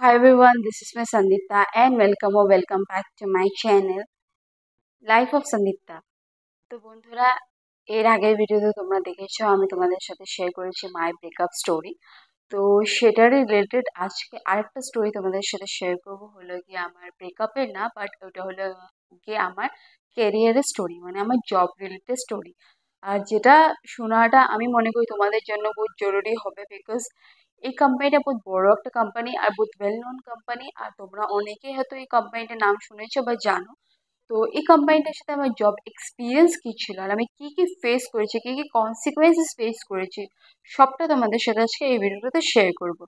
Hi everyone, this is my Sandipta and welcome back to my channel Life of Sandipta. তো বন্ধুরা এর আগের ভিডিওতে তোমরা দেখেছো আমি তোমাদের সাথে শেয়ার করেছি মাই ব্রেকআপ স্টোরি। তো সেটারই রিলেটেড আজকে আরেকটা স্টোরি তোমাদের সাথে শেয়ার করব হলো গিয়ে আমার ব্রেকআপের না বাট ওটা হলো গিয়ে আমার ক্যারিয়ারের স্টোরি মানে আমার জব রিলেটেড স্টোরি। আর যেটা শোনাটা আমি মনে করি তোমাদের জন্য বহুত জরুরি হবে বিকজ এই কোম্পানিটা বহুত বড় একটা কোম্পানি আর বহুত ওয়েল নোন কোম্পানি আর তোমরা অনেকেই হয়তো এই কোম্পানিটার নাম শুনেছো বা জানো। তো এই কোম্পানিটার সাথে আমার জব এক্সপিরিয়েন্স কী ছিল আর আমি কী কী ফেস করেছি কী কী কনসিকুয়েন্সেস ফেস করেছি সবটা তোমাদের সাথে আজকে এই ভিডিওটাতে শেয়ার করব।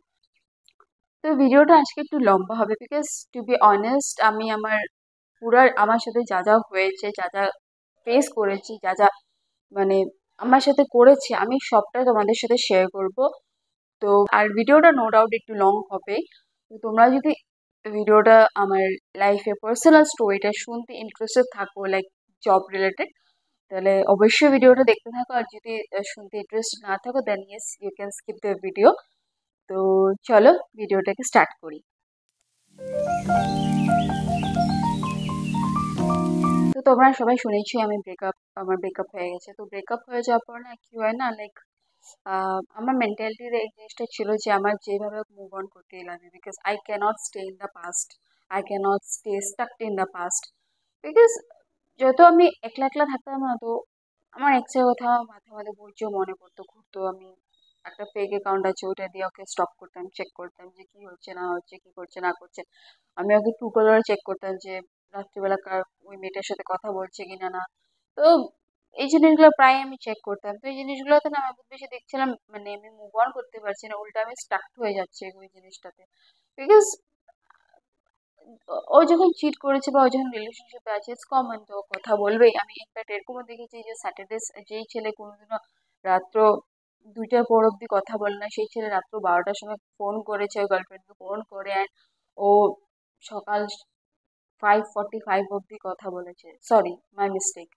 তো ভিডিওটা আজকে একটু লম্বা হবে বিকজ টু বি অনেস্ট আমি আমার সাথে যা যা হয়েছে যা যা ফেস করেছি যা যা মানে আমার সাথে করেছি আমি সবটাই তোমাদের সাথে শেয়ার করব। তো আর ভিডিওটা নো ডাউট একটু লং হবে। তো তোমরা যদি ভিডিওটা আমার লাইফে পার্সোনাল স্টোরিটা শুনতে ইন্টারেস্টেড থাকো লাইক জব রিলেটেড তাহলে অবশ্যই ভিডিওটা দেখতে থাকো আর যদি শুনতে ইন্টারেস্ট না থাকো then yes you can skip the video. তো চলো ভিডিওটাকে স্টার্ট করি। তো তোমরা সবাই শুনেছি আমার ব্রেকআপ হয়ে গেছে। তো ব্রেকআপ হয়ে যাওয়ার পর না কি হয় না লাইক আমার মেন্টালিটির এই জিনিসটা ছিল যে আমার যেভাবে মুভ অন করতেই লাগে because I can't stay in the past, I can't stay stuck in the past. Because যত আমি একলা একলা থাকতাম না তো আমার এক্সের কথা মাঝে মাঝে বলছো মনে পড়তো ঘুরতো। আমি একটা ফেক অ্যাকাউন্ট আছে ওটা দিয়ে ওকে স্টপ করতাম, চেক করতাম যে কি হচ্ছে না হচ্ছে, কি করছে না করছে। আমি ওকে ট্রু কলারে চেক করতাম যে রাত্রিবেলা ওই মেয়েটার সাথে কথা বলছে কিনা না। তো এই জিনিসগুলো প্রায় আমি চেক করতাম। তো এই জিনিসগুলোতে না আমি খুব বেশি দেখছিলাম মানে আমি মুভ অন করতে পারছি না, উল্টা আমি স্টাক হয়ে যাচ্ছে ওই জিনিসটাতে। বিকজ ও যখন চিট করেছে বা ও যখন রিলেশনশিপে আছে ইটস কমন, তো ও কথা বলবেই। আমি ইনফ্যাক্ট এরকমও দেখেছি যে স্যাটারডে যেই ছেলে কোনোদিনও রাত্র 2টার পর অব্দি কথা বলে না সেই ছেলে রাত্র 12টার সময় ফোন করেছে ওর গার্লফ্রেন্ডকে ফোন করে অ্যান্ড ও সকাল 5:45 অব্দি কথা বলেছে। সরি মাই মিস্টেক,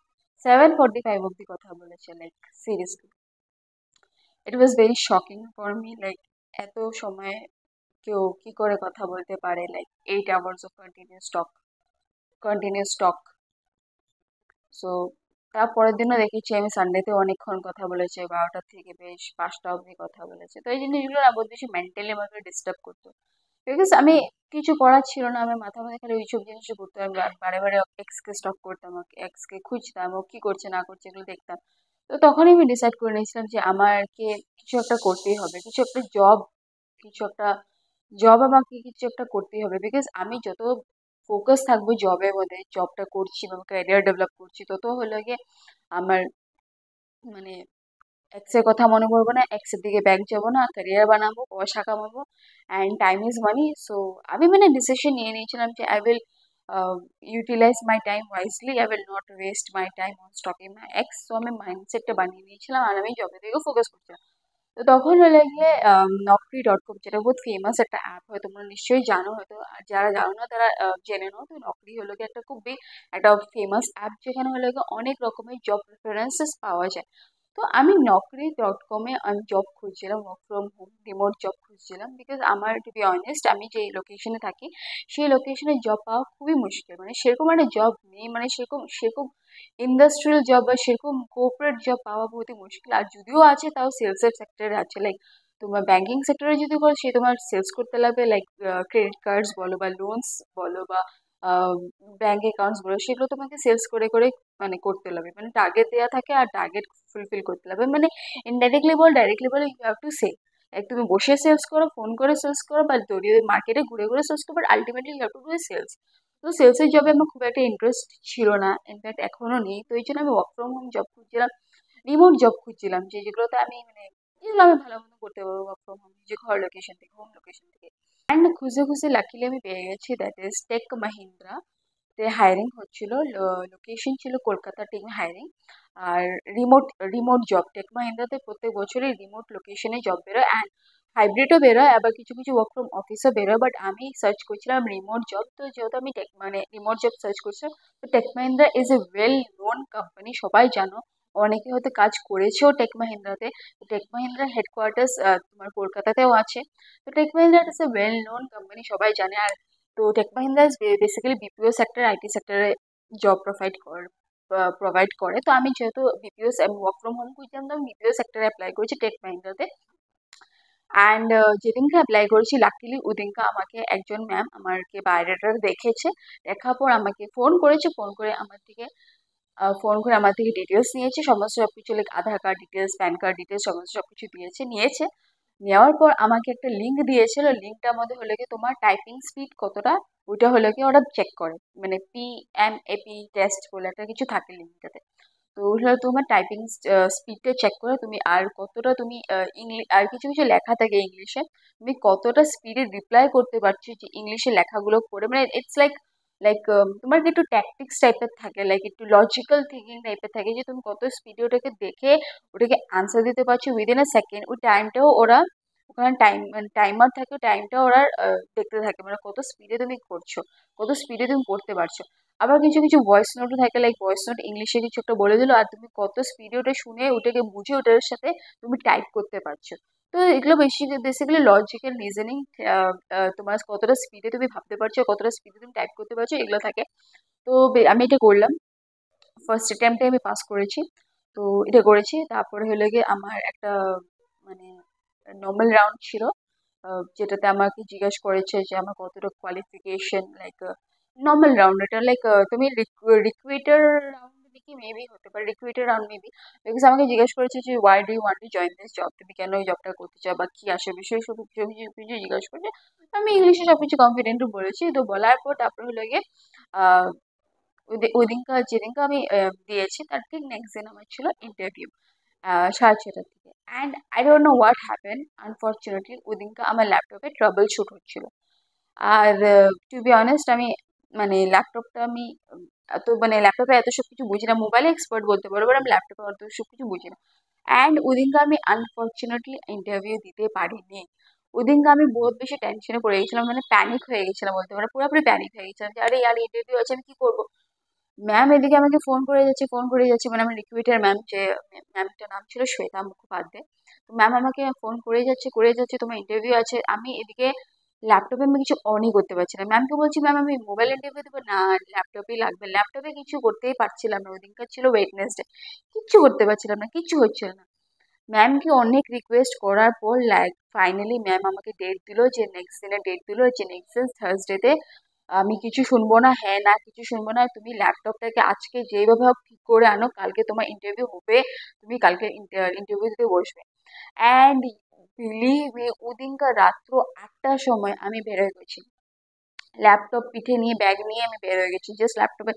7:45 অব্দি কথা বলেছে। Like seriously it was very shocking for me like এত সময় কেউ কি করে কথা বলতে পারে like 8 hours of continuous talk. So তারপরের দিনও দেখেছি আমি সানডেতে অনেকক্ষণ কথা বলেছে, 12টা থেকে বেশ 5টা অবধি কথা বলেছে। তো এই জিনিসগুলো না বহুত বেশি মেন্টালি আমাকে ডিস্টার্ব করতো বিকজ আমি কিছু করার ছিল না, আমার মাথা মাথা খালি ওইসব জিনিসই করতো। আমি বারে বারে এক্সকে স্টক করতাম, এক্সকে খুঁজতাম ও কি করছে না করছে এগুলো দেখতাম। তো তখনই আমি ডিসাইড করে নিয়েছিলাম যে আমাকে কিছু একটা করতেই হবে, কিছু একটা জব আমাকে কিছু একটা করতেই হবে বিকজ আমি যত ফোকাস থাকবো জবের মধ্যে, জবটা করছি বা ক্যারিয়ার ডেভেলপ করছি তত হলো গিয়ে আমার মানে এক্সের কথা মনে পড়বো না, এক্সের দিকে ব্যাক যাবো না, ক্যারিয়ার বানাবো, পয়সা কামাবো and time is money. So আমি মানে ডিসিশন নিয়ে নিয়েছিলাম যে I will utilize my time wisely, I will not waste my time on stalking my ex. So আমি মাইন্ডসেটটা বানিয়ে নিয়েছিলাম আর আমি জবের দিকে ফোকাস করছিলাম। তো তখন হলে গিয়ে Naukri.com, যেটা বহুত ফেমাস একটা অ্যাপ, হয় তোমরা নিশ্চয়ই জানো, হয়তো আর যারা জানো না তারা জেনে নাও। তো নকরি হলো গিয়ে একটা খুবই একটা ফেমাস অ্যাপ যেখানে হলো গিয়ে অনেক রকমের জব প্রেফারেন্সেস পাওয়া যায়। তো আমি Naukri.com-এ আমি জব খুঁজছিলাম, work from home remote job খুঁজছিলাম বিকজ আমার টু বি অনেস্ট আমি যে লোকেশনে থাকি সেই লোকেশনে জব পাওয়া খুবই মুশকিল। মানে সেরকম একটা জব নেই, মানে সেরকম সেরকম ইন্ডাস্ট্রিয়াল জব বা সেরকম কোঅপারেট জব পাওয়া বহুতই মুশকিল। আর যদিও আছে তাও সেলসের সেক্টরে আছে। লাইক তোমার ব্যাংকিং সেক্টরে যদি করো সে তোমার সেলস করতে লাগবে, লাইক ক্রেডিট কার্ডস বলো বা লোনস বলো বা ব্যাংক অ্যাকাউন্টস বলো, সেগুলো তোমাকে সেলস করে করে মানে করতে লাগবে। মানে টার্গেট দেওয়া থাকে আর টার্গেট ফুলফিল করতে লাগবে। মানে ইনডাইরেক্টলি বল ডাইরেক্টলি বলো you have to say like তুমি বসে সেলস করো, ফোন করে সেলস করো বা দড়িয়ে মার্কেটে ঘুরে ঘুরে সেলস করো, but ultimately you have to do sales. তো সেলসের জবে আমার খুব একটা ইন্টারেস্ট ছিল না, ইনফ্যাক্ট এখনো নেই। তো এই জন্য আমি ওয়ার্ক ফ্রম হোম জব খুঁজছিলাম, রিমোট জব খুঁজছিলাম যেগুলোতে আমি মানে যেগুলো আমি ভালো মতো করতে পারবো ওয়ার্ক ফ্রম হোম, যে ঘর লোকেশন থেকে, হোম লোকেশন থেকে। অ্যান্ড খুঁজে খুঁজে লাকিলি আমি পেয়ে গেছি, দ্যাট ইজ টেক মাহিন্দ্রা। তে হায়ারিং হচ্ছিল, লোকেশন ছিল কলকাতা টিম হায়ারিং। আর রিমোট রিমোট জব টেক মাহিন্দ্রাতে প্রত্যেক বছরই রিমোট লোকেশনে জব বেরোয় অ্যান্ড হাইব্রিডও বেরোয়, আবার কিছু কিছু ওয়ার্ক ফ্রম অফিসও বেরোয়। বাট আমি সার্চ করছিলাম রিমোট জব। তো যেহেতু আমি টেক মানে রিমোট জব সার্চ করছিলাম, তো Tech Mahindra is a well known company, সবাই জানো, অনেকে হয়তো কাজ করেছেও টেক মাহিন্দ্রাতে। টেক মাহিন্দ্রার হেডকোয়ার্টার্স তোমার কলকাতাতেও আছে। তো Tech Mahindra is a well known company, সবাই জানে। আর তো Tech Mahindra basically BPO sector, IT সেক্টরে জব প্রোভাইড করে। তো আমি যেহেতু বিপিও ওয়ার্ক ফ্রম হোম খুঁজছিলাম, তো আমি বিপিও সেক্টরে অ্যাপ্লাই করেছি টেক মাহিন্দ্রাতে। অ্যান্ড যেদিনকে অ্যাপ্লাই করেছি, লাকিলি ওদিনকে আমাকে একজন ম্যাম আমাকে বায়োডাটা দেখেছে। দেখার পর আমাকে ফোন করেছে, ফোন করে আমার থেকে ডিটেলস নিয়েছে, সমস্ত সবকিছু, like Aadhaar card details, PAN card details, সমস্ত সবকিছু নিয়েছে। নেওয়ার পর আমাকে একটা লিঙ্ক দিয়েছিল। লিঙ্কটার মধ্যে হলো কি তোমার টাইপিং স্পিড কতটা, ওইটা হলো কি ওরা চেক করে, মানে PMAP টেস্ট বলে একটা কিছু থাকে লিঙ্কটাতে। তো ওগুলো তোমার টাইপিং স্পিডটা চেক করে তুমি আর কতটা তুমি ইংলিশ, আর কিছু কিছু লেখা থাকে ইংলিশে, তুমি কতটা স্পিডে রিপ্লাই করতে পারছো যে ইংলিশে লেখাগুলো পড়ে। মানে ইটস লাইক লাইক তোমার কি একটু ট্যাকটিক্স টাইপের থাকে, লাইক একটু লজিক্যাল থিঙ্কিং টাইপের থাকে, যে তুমি কত স্পিডে ওটাকে দেখে ওটাকে আনসার দিতে পারছো উইদিন আ সেকেন্ড। ওই টাইমটাও ওরা, ওখানে টাইমার থাকে, টাইমটাও ওরা দেখতে থাকে, মানে কত স্পিডে তুমি করছো, কত স্পিডে তুমি পড়তে পারছো। আবার কিছু কিছু ভয়েস নোটও থাকে, লাইক ভয়েস নোট ইংলিশে কিছু একটা বলে দিল, আর তুমি কত স্পিডে ওটা শুনে ওটাকে বুঝে ওটার সাথে তুমি টাইপ করতে পারছো। তো এগুলো বেসিক্যালি লজিক্যাল রিজনিং, তোমার কতটা স্পিডে তুমি ভাবতে পারছো, কতটা স্পিডে তুমি টাইপ করতে পারছো, এগুলো থাকে। তো আমি এটা করলাম, ফার্স্ট অ্যাটেম্পটে আমি পাস করেছি। তো এটা করেছি, তারপরে হলো গিয়ে আমার একটা মানে নর্মাল রাউন্ড ছিল, যেটাতে আমাকে জিজ্ঞেস করেছে যে আমার কতটা কোয়ালিফিকেশন, লাইক নর্মাল রাউন্ড। এটা লাইক তুমি রিক্রুইটার রাউন্ড কি মেবি হতে পারে, রিক্রুইটার রাউন্ড মেবি। বিকজ আমাকে জিজ্ঞেস করেছে যে why do you want to join this job, তুমি কেন এই জবটা করতে চাও বা কি আসে বিষয়ে সব কিছু কিছু কিছু জিজ্ঞেস করছে। আমি ইংলিশে সবকিছু কনফিডেন্টও বলেছি। তো বলার পর তারপরে হলো গিয়ে আহ ওই দিনকার যেদিনকে আমি দিয়েছি তার ঠিক নেক্সট দিন আমার ছিল ইন্টারভিউ 6:30 থেকে। And I don't know what happen, unfortunately ওই দিনকে আমার ল্যাপটপে ট্রাবল শুট হচ্ছিল। আর টু বি অনেস্ট, আমি মানে ল্যাপটপটা আমি মানে ল্যাপটপে এত সব কিছু বুঝি না, মোবাইলে এক্সপার্ট বলতে পারবো, but আমি ল্যাপটপে অত সব কিছু বুঝি না। অ্যান্ড ওদিনকে আমি আনফর্চুনেটলি ইন্টারভিউ দিতে পারিনি। ওদিনকে আমি বহুত বেশি টেনশনে পড়ে গেছিলাম, মানে প্যানিক হয়ে গেছিলাম বলতে পারো, পুরোপুরি প্যানিক হয়ে গেছিলাম যে আরে ইয়ার ইন্টারভিউ আছে, আমি কি করবো। ম্যাম এদিকে আমাকে ফোন করে যাচ্ছে, মানে আমার রিক্রুইটার ম্যাম, যে ম্যামটার নাম ছিল শ্বেতা মুখোপাধ্যায়। তো ম্যাম আমাকে ফোন করে যাচ্ছে তোমার ইন্টারভিউ আছে। আমি এদিকে ল্যাপটপে আমি কিছু অনই করতে পারছি না। ম্যামকে বলছি ম্যাম আমি মোবাইল ইন্টারভিউ দেবো না, ল্যাপটপেই লাগবে। ল্যাপটপে কিছু করতেই পারছিলাম না, ওই দিনকার ছিল ওয়েডনেসডে, কিচ্ছু করতে পারছিলাম না, কিচ্ছু হচ্ছিল না। ম্যামকে অনেক রিকোয়েস্ট করার পর লাইক ফাইনালি ম্যাম আমাকে ডেট দিল, যে নেক্সট দিনে ডেট দিল যে নেক্সট দিন থার্সডেতে আমি কিছু শুনবো না, হ্যাঁ না কিছু শুনবো না, তুমি ল্যাপটপটাকে আজকে যেভাবে হোক ঠিক করে আনো, কালকে তোমার ইন্টারভিউ হবে, তুমি কালকে ইন্টারভিউ দিতে বসবে। অ্যান্ড বিলিভ মি, ওদিনকার রাত্র 8টার সময় আমি বেরোয় গেছি, ল্যাপটপ পিঠে নিয়ে, ব্যাগ নিয়ে আমি বের হয়ে গেছি। জাস্ট ল্যাপটপে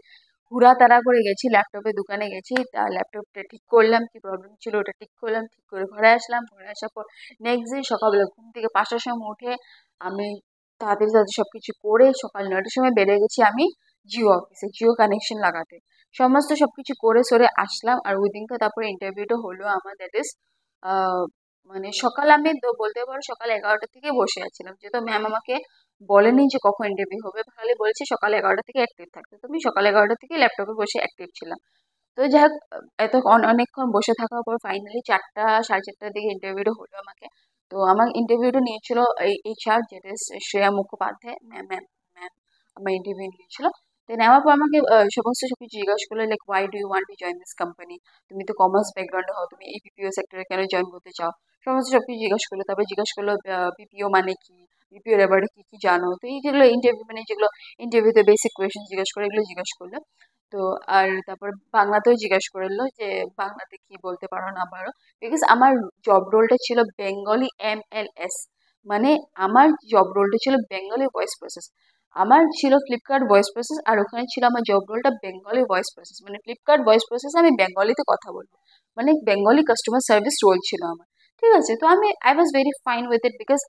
হুড়া তাড়া করে গেছি, ল্যাপটপের দোকানে গেছি, ল্যাপটপটা ঠিক করলাম, কি প্রবলেম ছিল ওটা ঠিক করলাম, ঠিক করে ঘরে আসলাম। ঘরে আসার পর নেক্সট দিন সকালবেলা ঘুম থেকে 5টার সময় উঠে আমি তাড়াতাড়ি তাড়াতাড়ি সবকিছু করে সকাল 9টার সময় বেরিয়ে গেছি আমি জিও অফিসে, জিও কানেকশন লাগাতে। সমস্ত সবকিছু করে সরে আসলাম। আর ওই দিনকে তারপরে ইন্টারভিউটা হলো আমার, দ্যাট ইজ মানে সকাল, আমি তো বলতে পারো সকাল 11টা থেকে বসে আছিলাম, যেহেতু ম্যাম আমাকে বলেনি যে কখন ইন্টারভিউ হবে, খালি বলেছে সকাল 11টা থেকে অ্যাক্টিভ থাকতে। তো আমি সকাল 11টা থেকে ল্যাপটপে বসে অ্যাক্টিভ ছিলাম। তো যাই হোক, এত অনেকক্ষণ বসে থাকার পর ফাইনালি 4টা, 4:30টার দিকে ইন্টারভিউটা হলো আমাকে। তো আমার ইন্টারভিউটা নিয়েছিল এই HR, যেটা Shreya Mukhopadhyay ma'am ma'am ma'am আমার ইন্টারভিউ নিয়েছিল। তো নেওয়ার পর আমাকে সমস্ত সবকিছু জিজ্ঞাসা করলো, like why do you want to join this company, তুমি তো কমার্স ব্যাকগ্রাউন্ডে হও, তুমি এই BPO সেক্টরে কেন জয়েন করতে চাও, সমস্ত সবকিছু জিজ্ঞাসা করলো। তারপরে জিজ্ঞাসা করলো BPO মানে কি, BPO এর ব্যাপারে কি কি জানো। তো এই যেগুলো ইন্টারভিউ, মানে যেগুলো ইন্টারভিউতে বেসিক কোয়েশ্চেন জিজ্ঞাসা করে, এগুলো জিজ্ঞাসা করলো। তো আর তারপর বাংলাতেও জিজ্ঞাসা করলো যে বাংলাতে কি বলতে পারো না পারো। বিকজ আমার জব রোলটা ছিল বেঙ্গলি MLS, মানে আমার জব রোলটা ছিল বেঙ্গলি ভয়েস প্রসেস। আমার ছিল ফ্লিপকার্ট ভয়েস প্রসেস, আর ওখানে ছিল আমার জব রোলটা বেঙ্গলি ভয়েস প্রসেস, মানে ফ্লিপকার্ট ভয়েস প্রসেস আমি বেঙ্গলিতে কথা বলবো, মানে বেঙ্গলি কাস্টমার সার্ভিস রোল ছিল আমার। ঠিক আছে, তো আমি I was very fine with it, because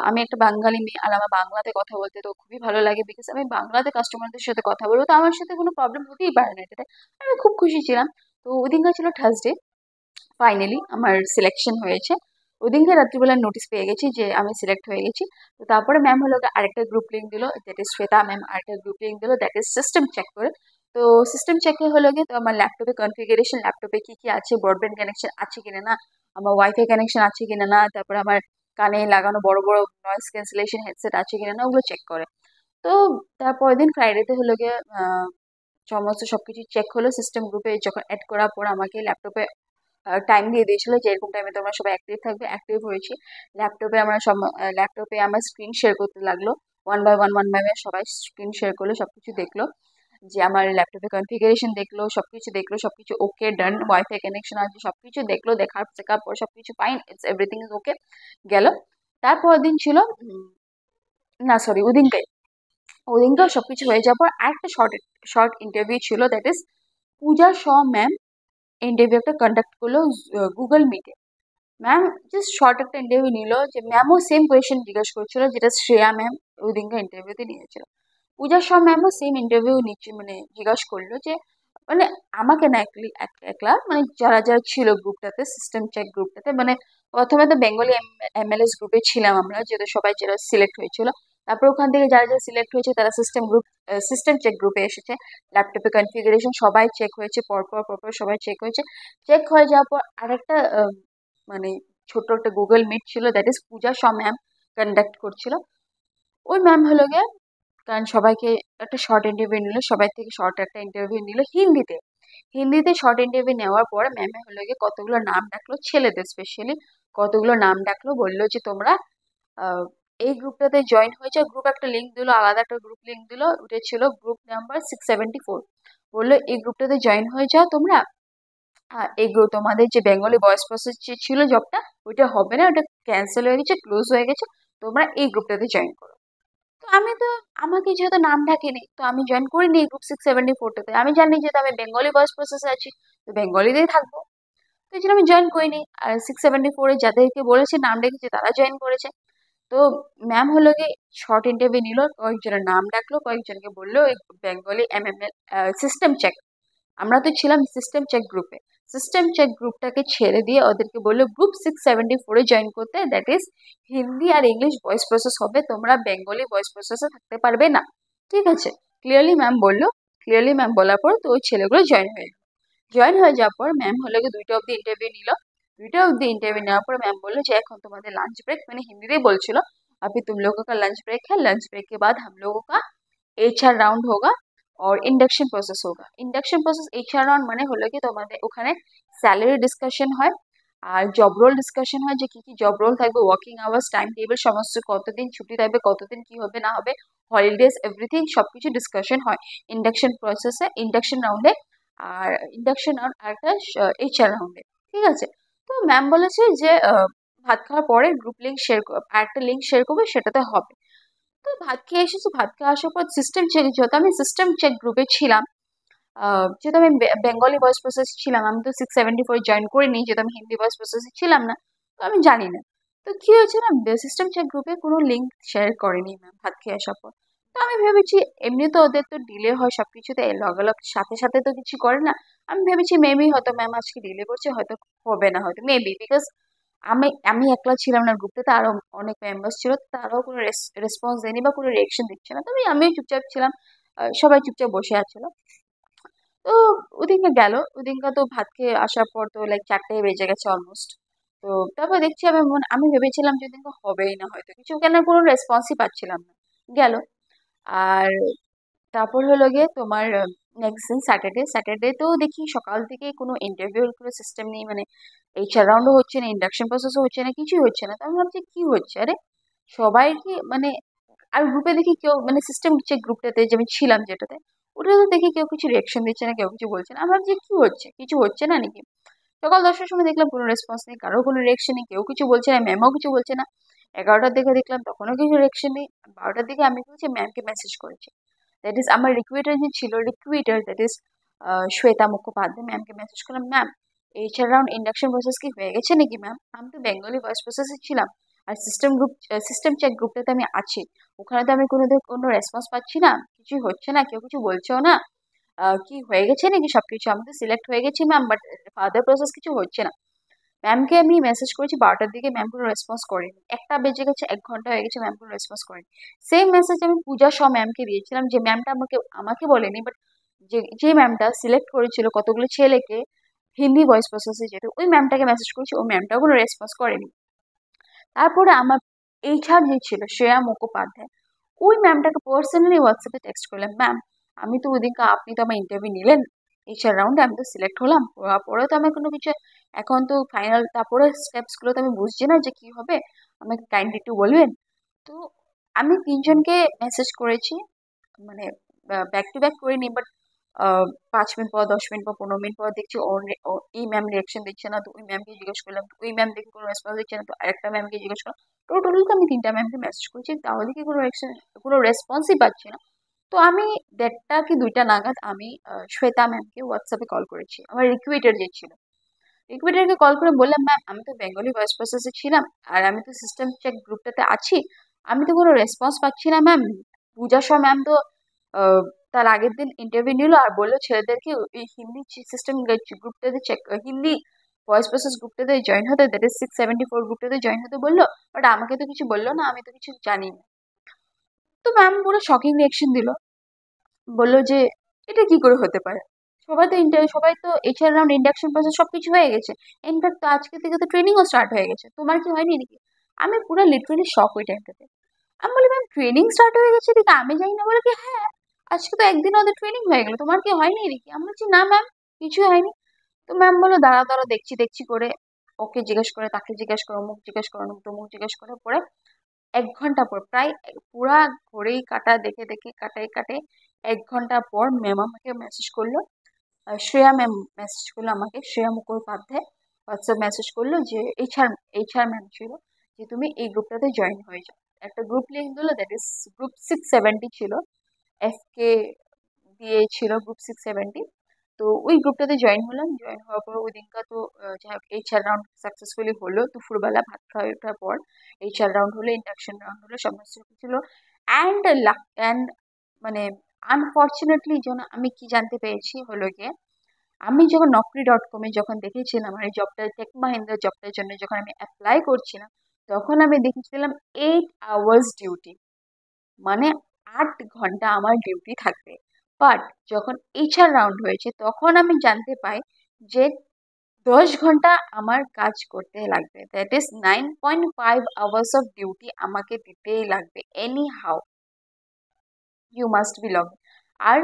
আমি একটা বাঙালি মেয়ে, আর আমার বাংলাতে কথা বলতে তো খুবই ভালো লাগে, বিকজ আমি বাংলাতে কাস্টমারদের সাথে কথা বলবো, তো আমার সাথে কোনো প্রবলেম হতেই পারে না এটাতে। আমি খুব খুশি ছিলাম। তো ওদিনকার ছিল থার্সডে, ফাইনালি আমার সিলেকশন হয়েছে। ওদিনকে রাত্রিবেলা নোটিস পেয়ে গেছি যে আমি সিলেক্ট হয়ে গেছি। তো তারপরে ম্যাম হলো আরেকটা গ্রুপ লিঙ্ক দিল, দ্যাট ইজ শ্বেতা ম্যাম আরেকটা গ্রুপ লিঙ্ক দিল, দ্যাট ইজ সিস্টেম চেক করে। তো তো সিস্টেম চেকে হলো গিয়ে তো আমার ল্যাপটপে কনফিগারেশন, ল্যাপটপে কি কি আছে, ব্রডব্যান্ড কানেকশন আছে কিনা না, আমার ওয়াইফাই কানেকশন আছে কিনা না, তারপরে আমার কানে লাগানো বড় বড় নয়েজ ক্যান্সেলেশন হেডসেট আছে কিনা না, ওগুলো চেক করে। তো তারপরের দিন ফ্রাইডেতে হলো গিয়ে সমস্ত সবকিছু চেক হলো। সিস্টেম গ্রুপে যখন অ্যাড করার পর আমাকে ল্যাপটপে টাইম দিয়ে দিয়েছিল যে এরকম টাইমে তোমরা সবাই অ্যাক্টিভ থাকবে। অ্যাক্টিভ হয়েছি। ল্যাপটপে আমার স্ক্রিন শেয়ার করতে লাগলো। ওয়ান বাই ওয়ান সবাই স্ক্রিন শেয়ার করলো, সবকিছু দেখলো, যে আমার ল্যাপটপে কনফিগারেশন দেখলো, সবকিছু দেখলো, সবকিছু ওকে ডান, ওয়াইফাই কানেকশন আছে, সবকিছু দেখলো। দেখার পর সবকিছু fine, it's everything is okay, গেল। তারপরের দিন ছিল না সরি ওদিনকে সবকিছু হয়ে যাওয়ার পর আরেকটা শর্ট ইন্টারভিউ ছিল, that is Puja Shaw ma'am interview একটা কন্ডাক্ট করলো গুগল মিটে। ম্যাম জাস্ট শর্ট একটা ইন্টারভিউ নিল, যে ম্যামও সেম কোয়েশ্চেন জিজ্ঞেস করছিল যেটা শ্রেয়া ম্যাম ওই দিনকার ইন্টারভিউতে নিয়েছিল। পূজা শ ম্যামও সেম ইন্টারভিউ নিচ্ছে, মানে জিজ্ঞাসা করলো যে মানে আমাকে না একলা মানে যারা যারা ছিল গ্রুপটাতে, সিস্টেম চেক গ্রুপটাতে, মানে প্রথমে তো বেঙ্গলি এমএলএস গ্রুপে ছিলাম আমরা, যেহেতু সবাই যারা সিলেক্ট হয়েছিল। তারপর ওখান থেকে যারা যারা সিলেক্ট হয়েছে তারা সিস্টেম চেক গ্রুপে এসেছে। ল্যাপটপে কনফিগারেশন সবাই চেক হয়েছে, পরপর সবাই চেক হয়েছে। চেক হয়ে যাওয়ার পর আরেকটা মানে ছোট্ট একটা গুগল মিট ছিল, that is Puja Shaw ma'am conduct করছিল। ওই ম্যাম হলো গিয়ে, কারণ সবাইকে একটা শর্ট ইন্টারভিউ নিল, সবাই থেকে শর্ট একটা ইন্টারভিউ নিল হিন্দিতে। হিন্দিতে শর্ট ইন্টারভিউ নেওয়ার পরে ম্যামে হলো গিয়ে কতগুলো নাম ডাকলো, ছেলেদের স্পেশালি কতগুলো নাম ডাকলো, বললো যে তোমরা আহ, এই গ্রুপটাতে জয়েন হয়েছে। গ্রুপ একটা লিঙ্ক দিল, আলাদা একটা গ্রুপ লিঙ্ক দিল, ওটা ছিল গ্রুপ নাম্বার 674। বললো এই গ্রুপটাতে জয়েন হয়ে যাও তোমরা। এই গ্রুপ তোমাদের যে বেঙ্গলি ভয়েস প্রসেস যে ছিল জবটা, ওইটা হবে না, ওটা ক্যান্সেল হয়ে গেছে, ক্লোজ হয়ে গেছে, তোমরা এই গ্রুপটাতে জয়েন করো। তো আমি তো, আমাকে যেহেতু নাম ডাকেনি, তো আমি জয়েন করিনি গ্রুপ 674টাতে। আমি জানি যেহেতু আমি বেঙ্গলি ভয়েস প্রসেসে আছি, তো বেঙ্গলিতেই থাকবো। তো এই জন্য আমি জয়েন করিনি। আর 674-এ যাদেরকে বলেছে নাম ডেকেছে তারা জয়েন করেছে। তো ম্যাম হলো গিয়ে শর্ট ইন্টারভিউ নিল, কয়েকজনের নাম ডাকলো, কয়েকজনকে বললো বেঙ্গলি এমএমএল সিস্টেম চেক, আমরা তো ছিলাম সিস্টেম চেক গ্রুপে। সিস্টেম চেক গ্রুপটাকে ছেড়ে দিয়ে ওদেরকে বললো গ্রুপ 674-এ জয়েন করতে, দ্যাট ইজ হিন্দি আর ইংলিশ ভয়েস প্রসেস হবে, তোমরা বেঙ্গলি ভয়েস প্রসেসে থাকতে পারবে না। ঠিক আছে, ক্লিয়ারলি ম্যাম বললো। ক্লিয়ারলি ম্যাম বলার পর তো ওই ছেলেগুলো জয়েন হয়ে গেল। জয়েন হয়ে যাওয়ার পর ম্যাম হলো গিয়ে 2টা অব্দি ইন্টারভিউ নিল। 2টা অব্দি ইন্टरव्यू নেওয়ার পর मैम बोलो कि এখন তোমাদের लंच ब्रेक, मैंने हिंदी में बोलছিল अभी तुम लोगों का लंच ब्रेक है, लंच ब्रेक के बाद हम लोगों का एचआर राउंड होगा और इंडक्शन प्रोसेस होगा। इंडक्शन प्रोसेस एचआर राउंड মানে হলো কি তোমাদের ওখানে স্যালারি ডিসকাশন হয় আর জব রোল ডিসকাশন হয়, যে কি কি জব রোল থাকবে, ওয়ার্কিং আওয়ার্স, টাইম টেবিল, সমস্ত কতদিন ছুটি থাকবে, কতদিন কি হবে না হবে, হলিডেজ, এভরিথিং সবকিছু ডিসকাশন হয় ইন্ডাকশন প্রসেসে, ইন্ডাকশন রাউন্ডে। আর ইন্ডাকশন রাউন্ড আর একটা এইচআর রাউন্ডে। ঠিক আছে। তো ম্যাম বলেছে যে ভাত খাওয়ার পরে গ্রুপ লিঙ্ক শেয়ার, আর একটা লিঙ্ক শেয়ার করবে, সেটাতে হবে। তো ভাত খেয়ে এসেছি, ভাত খেয়ে আসার পর সিস্টেম চেক, যেহেতু আমি সিস্টেম চেক গ্রুপে ছিলাম, যেহেতু আমি বেঙ্গলি ভয়েস প্রসেস ছিলাম, আমি তো 674 জয়েন করিনি, যেহেতু আমি হিন্দি ভয়েস প্রসেসে ছিলাম না, তো আমি জানি না। তো কি হয়েছে না, সিস্টেম চেক গ্রুপে কোনো লিঙ্ক শেয়ার করেনি ম্যাম ভাত খেয়ে আসার পর। তো আমি ভেবেছি এমনি তো ওদের তো ডিলে হয় সবকিছুতে, লগালগ সাথে সাথে তো কিছু করে না। আমি ভেবেছি মেবি হয়তো ম্যাম আজকে ডিলে করছে, হয়তো হবে না, হয়তো মেবি, বিকজ আমি আমি একলা ছিলাম না গ্রুপটাতে, আরো অনেক মেম্বার্স ছিল, তারাও কোনো রেসপন্স দেয়নি বা কোনো রিয়েকশন দিচ্ছে না, তবে আমি চুপচাপ ছিলাম। সবাই চুপচাপ বসে আছিল। তো ওদিনকে গেল, ওদিনকে তো ভাত খেয়ে আসার পর তো লাইক 4টে বেজে গেছে অলমোস্ট। তো তারপর দেখছি আমি ভেবেছিলাম যে ওদিনকে হবেই না হয়তো কিছু, কেন কোনো রেসপন্সই পাচ্ছিলাম না। গেল। আর তারপর হলো গিয়ে তোমার নেক্সট দিন স্যাটারডেতেও দেখি সকাল থেকে কোনো ইন্টারভিউর কোনো সিস্টেম নেই, মানে এইচআর রাউন্ডও হচ্ছে না, ইন্ডাকশন প্রসেসও হচ্ছে না, কিছুই হচ্ছে না। তো আমি ভাবছি কি হচ্ছে, আরে সবাই কি মানে, আর গ্রুপে দেখি কেউ মানে সিস্টেম চেক গ্রুপটাতে যে আমি ছিলাম যেটাতে, ওটাতে দেখি কেউ কিছু রিয়েকশন দিচ্ছে না, কেউ কিছু বলছে না। আমি ভাবছি কি হচ্ছে, কিছু হচ্ছে না নাকি। সকাল 10টার সময় দেখলাম কোনো রেসপন্স নেই, কারো কোনো রিয়েকশন নেই, কেউ কিছু বলছে না, ম্যামও কিছু বলছে না। 11টার দিকে দেখলাম তখনও কিছু রিয়েকশন নেই। 12টার দিকে আমি বলছি ম্যামকে মেসেজ করেছি, দ্যাট ইজ আমার রিক্রুইটার যে ছিল, recruiter that is Shweta Mukhopadhyay, ম্যামকে মেসেজ করলাম, ma'am HR round induction process কি হয়ে গেছে নাকি ম্যাম, আমি তো বেঙ্গলি ভয়েস প্রসেসে ছিলাম, আর সিস্টেম চেক গ্রুপটাতে আমি আছি, ওখানে তো আমি কোনো রেসপন্স পাচ্ছি না, কিছুই হচ্ছে না, কেউ কিছু বলছেও না। কি হয়ে গেছে নাকি সবকিছু, আমি তো সিলেক্ট হয়ে গেছি ম্যাম, বাট ফার্দার প্রসেস কিছু হচ্ছে না। ম্যামকে আমি মেসেজ করেছি 12টার দিকে, ম্যাম কোনো রেসপন্স করেনি। 1টা বেজে গেছে, 1 ঘন্টা হয়ে গেছে, ম্যাম কোনো রেসপন্স করেনি। সেম মেসেজ আমি পূজা শ ম্যামকে দিয়েছিলাম, যে ম্যামটা আমাকে আমাকে বলেনি, বাট যে যে ম্যামটা সিলেক্ট করেছিল কতগুলো ছেলেকে হিন্দি ভয়েস প্রসেসে যেতে, ওই ম্যামটাকে মেসেজ করেছি, ওই ম্যামটাও কোনো রেসপন্স করেনি। তারপরে আমার এইচআর যে ছিল শ্রেয়া মুখোপাধ্যায়, ওই ম্যামটাকে পার্সোনালি হোয়াটসঅ্যাপে টেক্সট করলাম, ম্যাম আমি তো ওইদিনকে, আপনি তো আমার ইন্টারভিউ নিলেন এইচআর রাউন্ডে, আমি তো সিলেক্ট হলাম, হওয়ার পরে তো আমার কোনো কিছু, এখন তো ফাইনাল তারপরে স্টেপস গুলো তো আমি বুঝছি না যে কি হবে, আমাকে কাইন্ডলি একটু বলবেন। তো আমি তিনজনকে মেসেজ করেছি, মানে ব্যাক টু ব্যাক করিনি, বাট 5 মিনিট পর, 10 মিনিট পর, 15 মিনিট পর দেখছি এই ম্যাম রিয়াকশন দিচ্ছে না, তো ওই ম্যামকে জিজ্ঞেস করলাম, তো ওই ম্যাম দেখি কোনো রেসপন্স দিচ্ছে না, তো আরেকটা ম্যামকে জিজ্ঞেস করলাম। টোটালি তো আমি 3টা ম্যামকে মেসেজ করেছি, তাহলে কি কোনো রিয়াকশন, কোনো রেসপন্সই পাচ্ছি না। তো আমি 1:30 কি 2টা নাগাদ আমি শ্বেতা ম্যামকে হোয়াটসঅ্যাপে কল করেছি, আমার রিক্রুইটার যে ছিল, রিক্রুইটারকে কল করে বললাম, ম্যাম আমি তো বেঙ্গলি ভয়েস প্রসেসে ছিলাম, আর আমি তো সিস্টেম চেক গ্রুপটাতে আছি, আমি তো কোনো রেসপন্স পাচ্ছি না ম্যাম। পূজা শাহ ম্যাম তো আহ, তার আগের দিন ইন্টারভিউ নিল আর বললো ছেলেদেরকে ওই হিন্দি সিস্টেম গ্রুপটাতে চেক, হিন্দি ভয়েস প্রসেস গ্রুপটাতে জয়েন হতে, দ্যাট ইজ 674 গ্রুপটাতে জয়েন হতে বললো, বাট আমাকে তো কিছু বললো না, আমি তো কিছু জানি না। তো ম্যাম পুরো শকিং রিয়েকশন দিল, বললো যে এটা কি করে হতে পারে, সবাই তো এইচআর রাউন্ড ইন্ডাকশন প্রসেস সবকিছু হয়ে গেছে, ইনফ্যাক্ট তো আজকে থেকে তো ট্রেনিংও স্টার্ট হয়ে গেছে, তোমার কি হয়নি নাকি? আমি পুরো লিটারালি শক ওই টাইমটাতে। আমি বলি, ম্যাম ট্রেনিং স্টার্ট হয়ে গেছে এদিকে আমি জানি না, বলে কি হ্যাঁ আজকে তো একদিন ওদের ট্রেনিং হয়ে গেল, তোমার কি হয়নি নাকি? আমি বলছি না ম্যাম, কিছুই হয়নি। তো ম্যাম বললো, দাঁড়া দাঁড়া দেখছি দেখছি করে, ওকে জিজ্ঞেস করে, তাকে জিজ্ঞেস করে, অমুক জিজ্ঞেস করে, অমুক তমুক জিজ্ঞেস করে পরে 1 ঘন্টা পর, প্রায় পুরা ঘড়ি কাটা দেখে দেখে কাটাই কাটে 1 ঘন্টা পর ম্যাম আমাকে মেসেজ করলো, শ্রেয়া ম্যাম মেসেজ করলো আমাকে, শ্রেয়া মুখোপাধ্যায় হোয়াটসঅ্যাপ মেসেজ করলো যে এইচআর এইচআর ম্যাম ছিল, যে তুমি এই গ্রুপটাতে জয়েন হয়ে যাও। একটা গ্রুপ লিঙ্ক দিলো, দ্যাট ইজ গ্রুপ 670 ছিল, এফকে দিয়ে ছিল গ্রুপ 670। তো ওই গ্রুপটাতে জয়েন হলাম, জয়েন হওয়ার পর ওই দিনকা তো যাই হোক এইচআর রাউন্ড সাকসেসফুলি হলো, দুপুরবেলা ভাত খাওয়া ওঠার পর এইচআর রাউন্ড হলো, ইন্ডাকশন রাউন্ড হলো, সমস্ত কিছু ছিল। অ্যান্ড লাক অ্যান্ড মানে আনফর্চুনেটলি যেন আমি কি জানতে পেরেছি হলো গিয়ে, আমি যখন naukri.com-এ যখন দেখেছিলাম আমার এই জবটা, টেক মাহিন্দ্রা জবটার জন্য যখন আমি অ্যাপ্লাই করছিলাম, তখন আমি দেখেছিলাম 8 আওয়ার্স ডিউটি, মানে 8 ঘন্টা আমার ডিউটি থাকবে। বাট যখন এইচআর রাউন্ড হয়েছে তখন আমি জানতে পাই যে 10 ঘন্টা আমার কাজ করতে লাগবে, that is 9.5 hours of duty আমাকে দিতেই লাগবে, anyhow you must be log. আর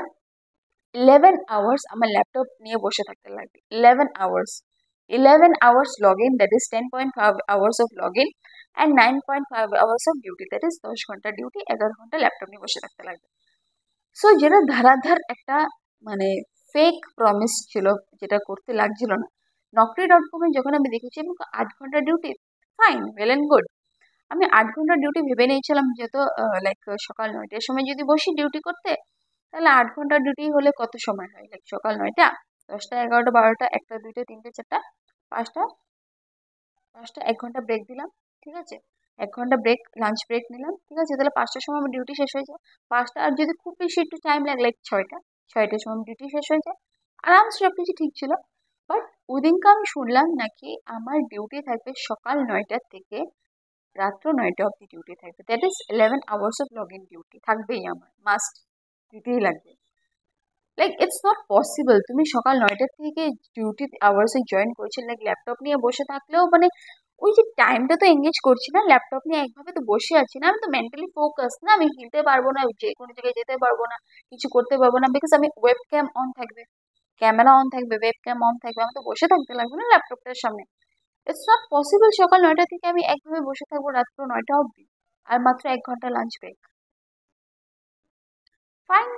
11 আওয়ার্স আমার ল্যাপটপ নিয়ে বসে থাকতে লাগবে, 11 hours, 11 hours log in, that is 10.5 hours of log in, and 9.5 hours of duty, that is 10 ঘন্টা ডিউটি, 11 ঘন্টা ল্যাপটপ নিয়ে বসে থাকতে লাগবে। সো যেটা ধারাধার একটা মানে ফেক প্রমিস ছিল, যেটা করতে লাগছিল না। naukri.com-এ যখন আমি দেখেছি এবং 8 ঘন্টা duty, fine, well and good. আমি 8 ঘন্টা ডিউটি ভেবে নিয়েছিলাম, যেহেতু লাইক সকাল 9টার সময় যদি বসি ডিউটি করতে, তাহলে 8 ঘন্টা ডিউটি হলে কত সময় হয়, লাইক সকাল 9টা, 10টা, 11টা, 12টা, 1টা, 2টা, 3টে, 4টা, 5টা, 5টা, 1 ঘন্টা ব্রেক দিলাম, ঠিক আছে, 1 ঘন্টা ব্রেক, লাঞ্চ ব্রেক নিলাম, ঠিক আছে, তাহলে 5টার সময় আমার ডিউটি শেষ হয়ে যায়। 5টা, আর যদি খুব বেশি একটু টাইম লাগে লাইক 6টা, 6টার সময় ডিউটি শেষ হয়ে যায়, আরামসে সব কিছু ঠিক ছিল। বাট ওদিনকে আমি শুনলাম নাকি আমার ডিউটি থাকবে সকাল 9টা থেকে রাত্র 9টা অব্দি ডিউটি থাকবে, that is 11 hours of log in duty থাকবেই, আমার মাস্ট দিতেই লাগবে। লাইক ইটস নট পসিবল, তুমি সকাল 9টা থেকে ডিউটি আওয়ার্সে জয়েন করছো, লাইক ল্যাপটপ নিয়ে বসে থাকলেও মানে ওই যে টাইমটা তো এঙ্গেজ করছি না, ল্যাপটপ নিয়ে একভাবে তো বসে আছি না, আমি তো মেন্টালি ফোকাস না, আমি হিলতে পারবো না, যে কোনো জায়গায় যেতে পারবো না, কিছু করতে পারবো না, বিকজ আমি ওয়েব ক্যাম অন থাকবে, ক্যামেরা অন থাকবে, ওয়েব ক্যাম অন থাকবে, আমি তো বসে থাকতে লাগবে না ল্যাপটপটার সামনে। ইটস নট পসিবল সকাল 9টা থেকে আমি একভাবে বসে থাকবো রাত্র 9টা অব্দি, আর মাত্র 1 ঘন্টা lunch break. Fine,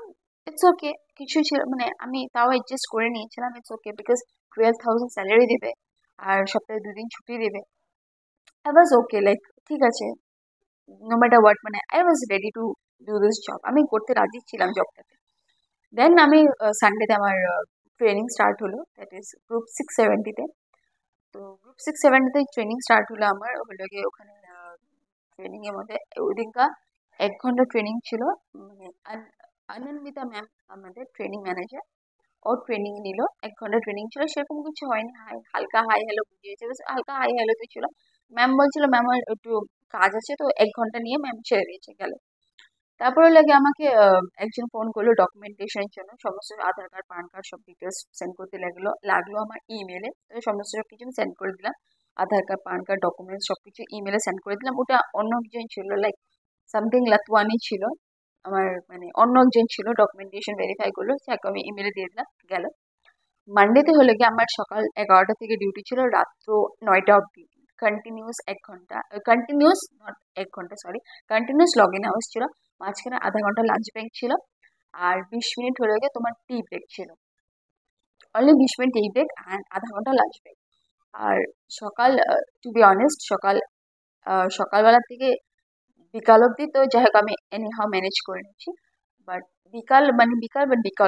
it's okay, কিছু ছিল মানে আমি তাও অ্যাডজাস্ট করে নিয়েছিলাম, ইটস ওকে, বিকজ 12,000 স্যালারি দেবে আর সপ্তাহে 2 দিন ছুটি দেবে। আই ওয়াজ ওকে, লাইক ঠিক আছে, নো ম্যাটার হোয়াট, মানে I was ready to do this job, আমি করতে রাজি ছিলাম জবটাতে। দেন আমি সানডেতে আমার ট্রেনিং স্টার্ট হলো, দ্যাট ইজ গ্রুপ 670-তে। তো গ্রুপ 670-তে ট্রেনিং স্টার্ট হলো আমার, হলো গিয়ে ওখানে ট্রেনিং এর মধ্যে ওই দিনকা 1 ঘন্টা ট্রেনিং ছিল, মানে অনন্বিতা ম্যাম আমাদের ট্রেনিং ম্যানেজার, ও ট্রেনিং নিল, 1 ঘন্টা ট্রেনিং ছিল, সেরকম কিছু হয়নি, হালকা হাই হ্যালো বুঝিয়েছে, বাস হালকা হাই হ্যালো তো ছিল। ম্যাম বলছিল ম্যাম একটু কাজ আছে, তো 1 ঘন্টা নিয়ে ম্যাম ছেড়ে দিয়েছে, গেল। তারপরে লাগে আমাকে একজন ফোন করলো ডকুমেন্টেশনের জন্য, সমস্ত আধার কার্ড পান কার্ড সব ডিটেলস সেন্ড করতে লাগলো লাগলো আমার ইমেলে। তো সমস্ত সব কিছু সেন্ড করে দিলাম, আধার কার্ড পান কার্ড ডকুমেন্টস সবকিছু ইমেলে সেন্ড করে দিলাম। ওটা অন্য একজন ছিল, লাইক সামথিং লাতওয়ানি ছিল আমার, মানে অন্য একজন ছিল, ডকুমেন্টেশন ভেরিফাই করলো, যাকে আমি ইমেলে দিয়ে দিলাম, গেল। মানডেতে হলো গিয়ে আমার সকাল 11টা থেকে ডিউটি ছিল রাত্র 9টা অব্দি, কন্টিনিউস 1 ঘন্টা, কন্টিনিউস নট 1 ঘন্টা sorry, continuous log in hours ছিল। মাঝখানে আধা ঘন্টা লাঞ্চ ব্রেক ছিল, আর 20 মিনিট হলে গিয়ে তোমার টি ব্রেক ছিল। Only 20 minute tea break and আধা ঘন্টা লাঞ্চ ব্রেক। আর সকাল, টু বি অনেস্ট, সকালবেলা থেকে বিকাল অব্দি তো যাই হোক আমি এনি হাউ ম্যানেজ করে নিচ্ছি। বাট বিকাল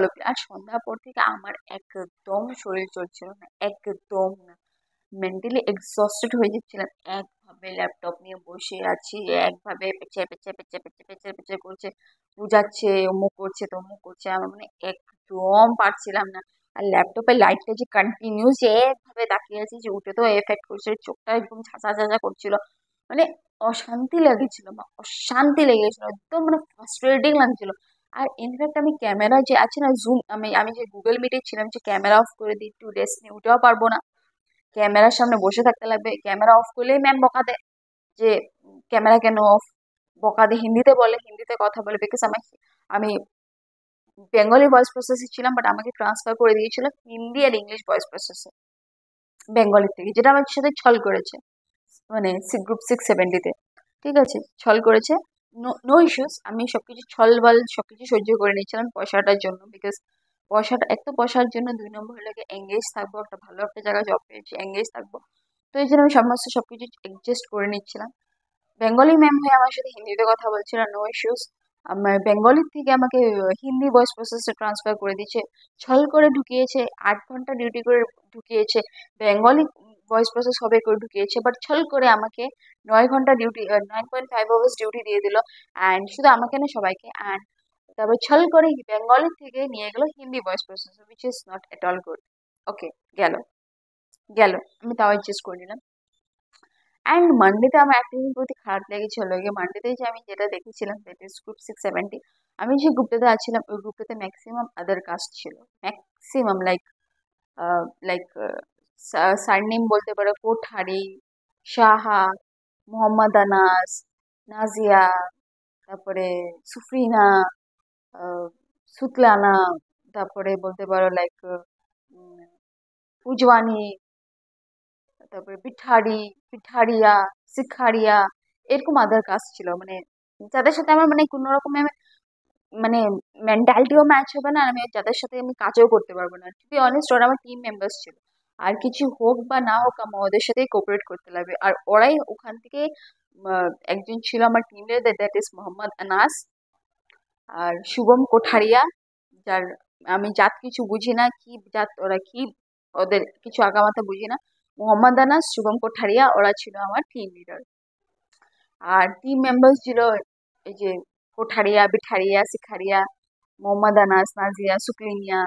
অব্দি, আর সন্ধ্যার পর থেকে আমার একদম শরীর চলছিল না, একদম না। মেন্টালি এক্সস্টেড হয়ে যাচ্ছিলাম, একভাবে ল্যাপটপ নিয়ে বসে আছি, একভাবে পেঁচে পেঁচে পেঁচে পেঁচে পেঁচে পেঁচে করছে, বুঝাচ্ছে, অমুক করছে তমুক করছে, আমার মানে একদম পারছিলাম না। আর ল্যাপটপের লাইটটা যে কন্টিনিউস একভাবে তাকিয়ে আছি, যে উঠে তো এফেক্ট করছে, চোখটা একদম ঝাঁঝা ঝাঁঝা করছিল, মানে অশান্তি লাগছিল, অশান্তি লেগেছিল, একদম মানে ফ্রাস্ট্রেটিং লাগছিল। আর ইনফ্যাক্ট আমি ক্যামেরা যে আছে না, জুম, আমি আমি যে গুগল মিটে ছিলাম, যে ক্যামেরা অফ করে দিই, একটু রেস্ট নিই, ওটাও পারবো না। ক্যামেরার সামনে বসে থাকতে লাগবে, ক্যামেরা অফ করলেই ম্যাম বকা দেয়, যে ক্যামেরা কেন অফ, বকা দেয়, হিন্দিতে বলে, হিন্দিতে কথা বলে, বিকজ আমি বেঙ্গলি ভয়েস প্রসেসে ছিলাম, বাট আমাকে ট্রান্সফার করে দিয়েছিল হিন্দি আর ইংলিশ ভয়েস প্রসেসে, বেঙ্গলির থেকে, যেটা আমার সাথে ছল করেছে, মানে গ্রুপ 670-তে। ঠিক আছে, ছল করেছে, নো নো ইস্যুস, আমি সবকিছু ছল বল সবকিছু সহ্য করে নিয়েছিলাম পয়সাটার জন্য, বিকজ পয়সাটা, এক তো পয়সার জন্য, 2 নম্বর হলে এঙ্গেজ থাকবো, একটা ভালো একটা জায়গায় জব পেয়েছি, এঙ্গেজ থাকবো। তো এই জন্য আমি সমস্ত সবকিছু অ্যাডজাস্ট করে নিচ্ছিলাম। বেঙ্গলি ম্যাম হয়ে আমার সাথে হিন্দিতে কথা বলছিল, নো ইস্যুস। আমার বেঙ্গলির থেকে আমাকে হিন্দি ভয়েস প্রসেসে ট্রান্সফার করে দিয়েছে, ছল করে ঢুকিয়েছে, 8 ঘন্টা ডিউটি করে ঢুকিয়েছে, বেঙ্গলি ভয়েস প্রসেস হবে করে ঢুকিয়েছে, বাট ছল করে আমাকে 9 ঘন্টা ডিউটি, 9.5 আওয়ার্স ডিউটি দিয়ে দিল, অ্যান্ড শুধু আমাকে না, সবাইকে। অ্যান্ড তারপর ছল করে বেঙ্গলি থেকে নিয়ে গেল Hindi voice process, which is not at all good. Okay, গেল গেল, আমি তাও অ্যাডজাস্ট করে নিলাম। অ্যান্ড মানডেতে আমার একটা জিনিস প্রতি খারাপ লেগেছিল, গিয়ে মানডেতে যে আমি যেটা দেখেছিলাম, দ্যাট ইজ গ্রুপ 670, আমি যে গ্রুপটাতে আছিলাম, ওই গ্রুপটাতে ম্যাক্সিমাম আদার কাস্ট ছিল, ম্যাক্সিমাম, লাইক সারনেম বলতে পারো কোঠারি, সাহা, মোহাম্মদ আনাস, নাজিয়া, তারপরে সুফরিনা, আহ, সুতলানা, তারপরে বলতে পারো লাইক উজওয়ানি, তারপরে পিঠারিয়া, শিখারিয়া, এরকম আদার কাস্ট ছিল, মানে যাদের সাথে আমার মানে কোনো রকম মানে মেন্টালিটিও ম্যাচ হবে না, আর আমি যাদের সাথে আমি কাজও করতে পারবো না। টু বি অনেস্ট, ওরা আমার টিম মেম্বার্স ছিল, আর কিছু হোক বা না হোক আমার ওদের সাথেই কোঅপারেট করতে লাগবে। আর ওরাই ওখান থেকে, একজন ছিল আমার team leader, that is Mohammad Anas, আর শুভম কোঠারিয়া, যার আমি জাত কিছু বুঝি না, কি জাত ওরা, কি ওদের কিছু আগামাথা বুঝি না। মোহাম্মদ আনাস, শুভম কোঠারিয়া, ওরা ছিল আমার টিম লিডার। আর টিম মেম্বার্স ছিল এই যে কোঠারিয়া, বিঠারিয়া, শিখারিয়া, মোহাম্মদ আনাস, নাজিয়া, সুকলিনিয়া,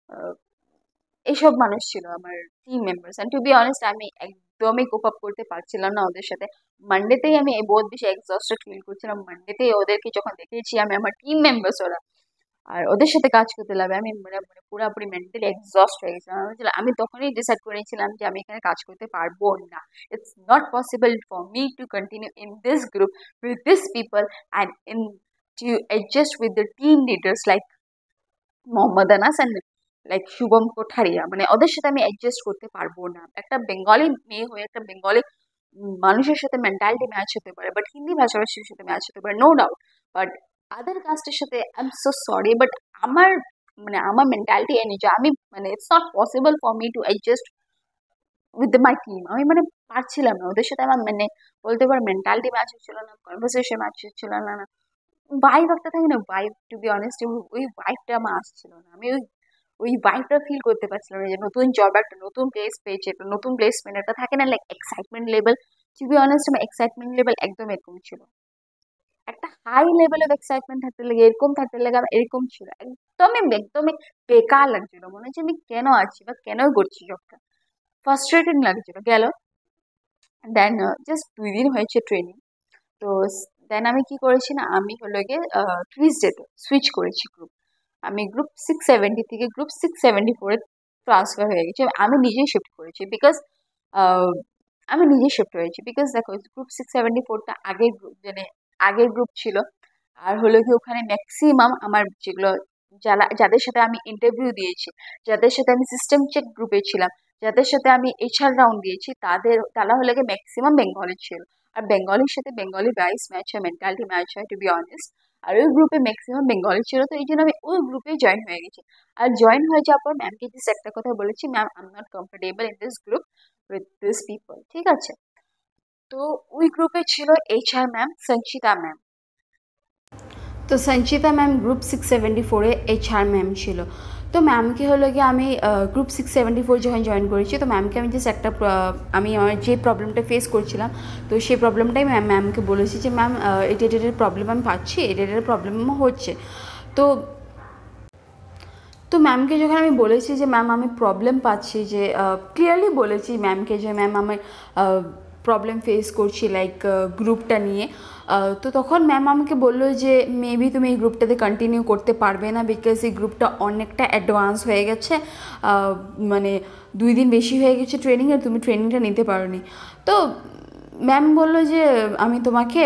আহ, এইসব মানুষ ছিল আমার team members. And to be honest, আমি একদমই কোপ আপ করতে পারছিলাম না ওদের সাথে। মানডেতেই আমি বহুত বেশি এক্সস্টেড ফিল করছিলাম, মানডেতেই ওদেরকে যখন দেখেছি আমি, আমার টিম মেম্বার্স ওরা, আর ওদের সাথে কাজ করতে লাগবে, আমি মানে মানে পুরোপুরি মেন্টালি এক্সস্ট হয়ে গেছিলাম। আমি তখনই ডিসাইড করেছিলাম যে আমি এখানে কাজ করতে পারবো না, it's not possible for me to continue in this group with this people, and in to adjust with the team leaders like Mohammad Anas and like Shubham Kothariya, মানে ওদের সাথে আমি অ্যাডজাস্ট করতে পারবো না। একটা বেঙ্গলি মেয়ে হয়ে, একটা বেঙ্গলি মানুষের সাথে মেন্টালিটি ম্যাচ হতে পারে, বাট হিন্দি ভাষাভাষীর সাথে ম্যাচ হতে পারে, নো ডাউট, বাট আদার কাস্টের সাথে I am so sorry, but আমার আমার মেন্টালিটি এই নিয়ে যে আমি, মানে it's not possible for me two adjust with my team. আমি মানে পারছিলাম না ওদের সাথে, আমার মানে বলতে পারো মেন্টালিটি ম্যাচ হচ্ছিল না, কনভারসেশন ম্যাচ হচ্ছিল না, ভাইব একটা থাকে না, ভাইব, টু বি অনেস্ট, ওই ভাইবটা আমার আসছিল না। আমি ওই ওই ভাইবটা ফিল করতে পারছিলাম না, যে নতুন জব, একটা নতুন প্লেস পেয়েছে, একটা নতুন প্লেসমেন্ট, একটা থাকে না like excitement level. To be honest, আমার এক্সাইটমেন্ট লেভেল একদম এরকম ছিল, একটা হাই লেভেল অফ এক্সাইটমেন্ট থাকতে লাগে, এরকম থাকতে লাগে, আমার এরকম ছিল, একদমই একদমই বেকার লাগছিল, মনে হচ্ছে আমি কেন আছি বা কেন করছি জবটা, ফ্রাস্ট্রেটিং লাগছিল। গেল, দেন জাস্ট 2 দিন হয়েছে ট্রেনিং। তো দেন আমি কি করেছি না, আমি হলো গিয়ে টুইসডেতে সুইচ করেছি গ্রুপ। আমি গ্রুপ 670 থেকে গ্রুপ 674-এ ট্রান্সফার হয়ে গেছি। আমি নিজেই শিফট করেছি বিকজ আমি নিজেই শিফট হয়েছি বিকজ দেখো গ্রুপ 674টা আগের গ্রুপ, মানে আগের গ্রুপ ছিল। আর হলো কি ওখানে ম্যাক্সিমাম আমার যেগুলো যাদের সাথে আমি ইন্টারভিউ দিয়েছি, যাদের সাথে আমি সিস্টেম চেক গ্রুপে ছিলাম, যাদের সাথে আমি HR রাউন্ড দিয়েছি, তারা হলো গিয়ে ম্যাক্সিমাম বেঙ্গলি ছিল। আর বেঙ্গলির সাথে বেঙ্গলি ভাইস ম্যাচ হয়, মেন্টালিটি ম্যাচ হয়, টু বি অনেস্ট। আর ওই গ্রুপে ম্যাক্সিমাম বেঙ্গলি ছিল, তো এই জন্য আমি ওই গ্রুপে জয়েন হয়ে গেছি। আর জয়েন হয়ে যাওয়ার পর ম্যামকে জাস্ট একটা কথা বলেছি, ma'am I am not comfortable in this group with this people, ঠিক আছে। তো ওই গ্রুপে ছিল HR ম্যাম, সঞ্চিতা ম্যাম। তো সঞ্চিতা ম্যাম গ্রুপ 674-এ HR ম্যাম ছিল। তো ম্যামকে হলো গিয়ে আমি গ্রুপ 674 যখন জয়েন করেছি, তো ম্যামকে আমি জাস্ট একটা আমি আমার যে প্রবলেমটা ফেস করছিলাম, তো সেই প্রবলেমটাই ম্যামকে বলেছি যে ম্যাম এটার প্রবলেম আমি পাচ্ছি, এটার প্রবলেমও হচ্ছে। তো তো ম্যামকে যখন আমি বলেছি যে ম্যাম আমি প্রবলেম পাচ্ছি, যে ক্লিয়ারলি বলেছি ম্যামকে যে ম্যাম আমি প্রবলেম ফেস করছি লাইক গ্রুপটা নিয়ে, তো তখন ম্যাম আমাকে বললো যে মেবি তুমি এই গ্রুপটাতে কন্টিনিউ করতে পারবে না, বিকজ এই গ্রুপটা অনেকটা অ্যাডভান্স হয়ে গেছে, মানে 2 দিন বেশি হয়ে গেছে ট্রেনিংয়ের, তুমি ট্রেনিংটা নিতে পারোনি। তো ম্যাম বললো যে আমি তোমাকে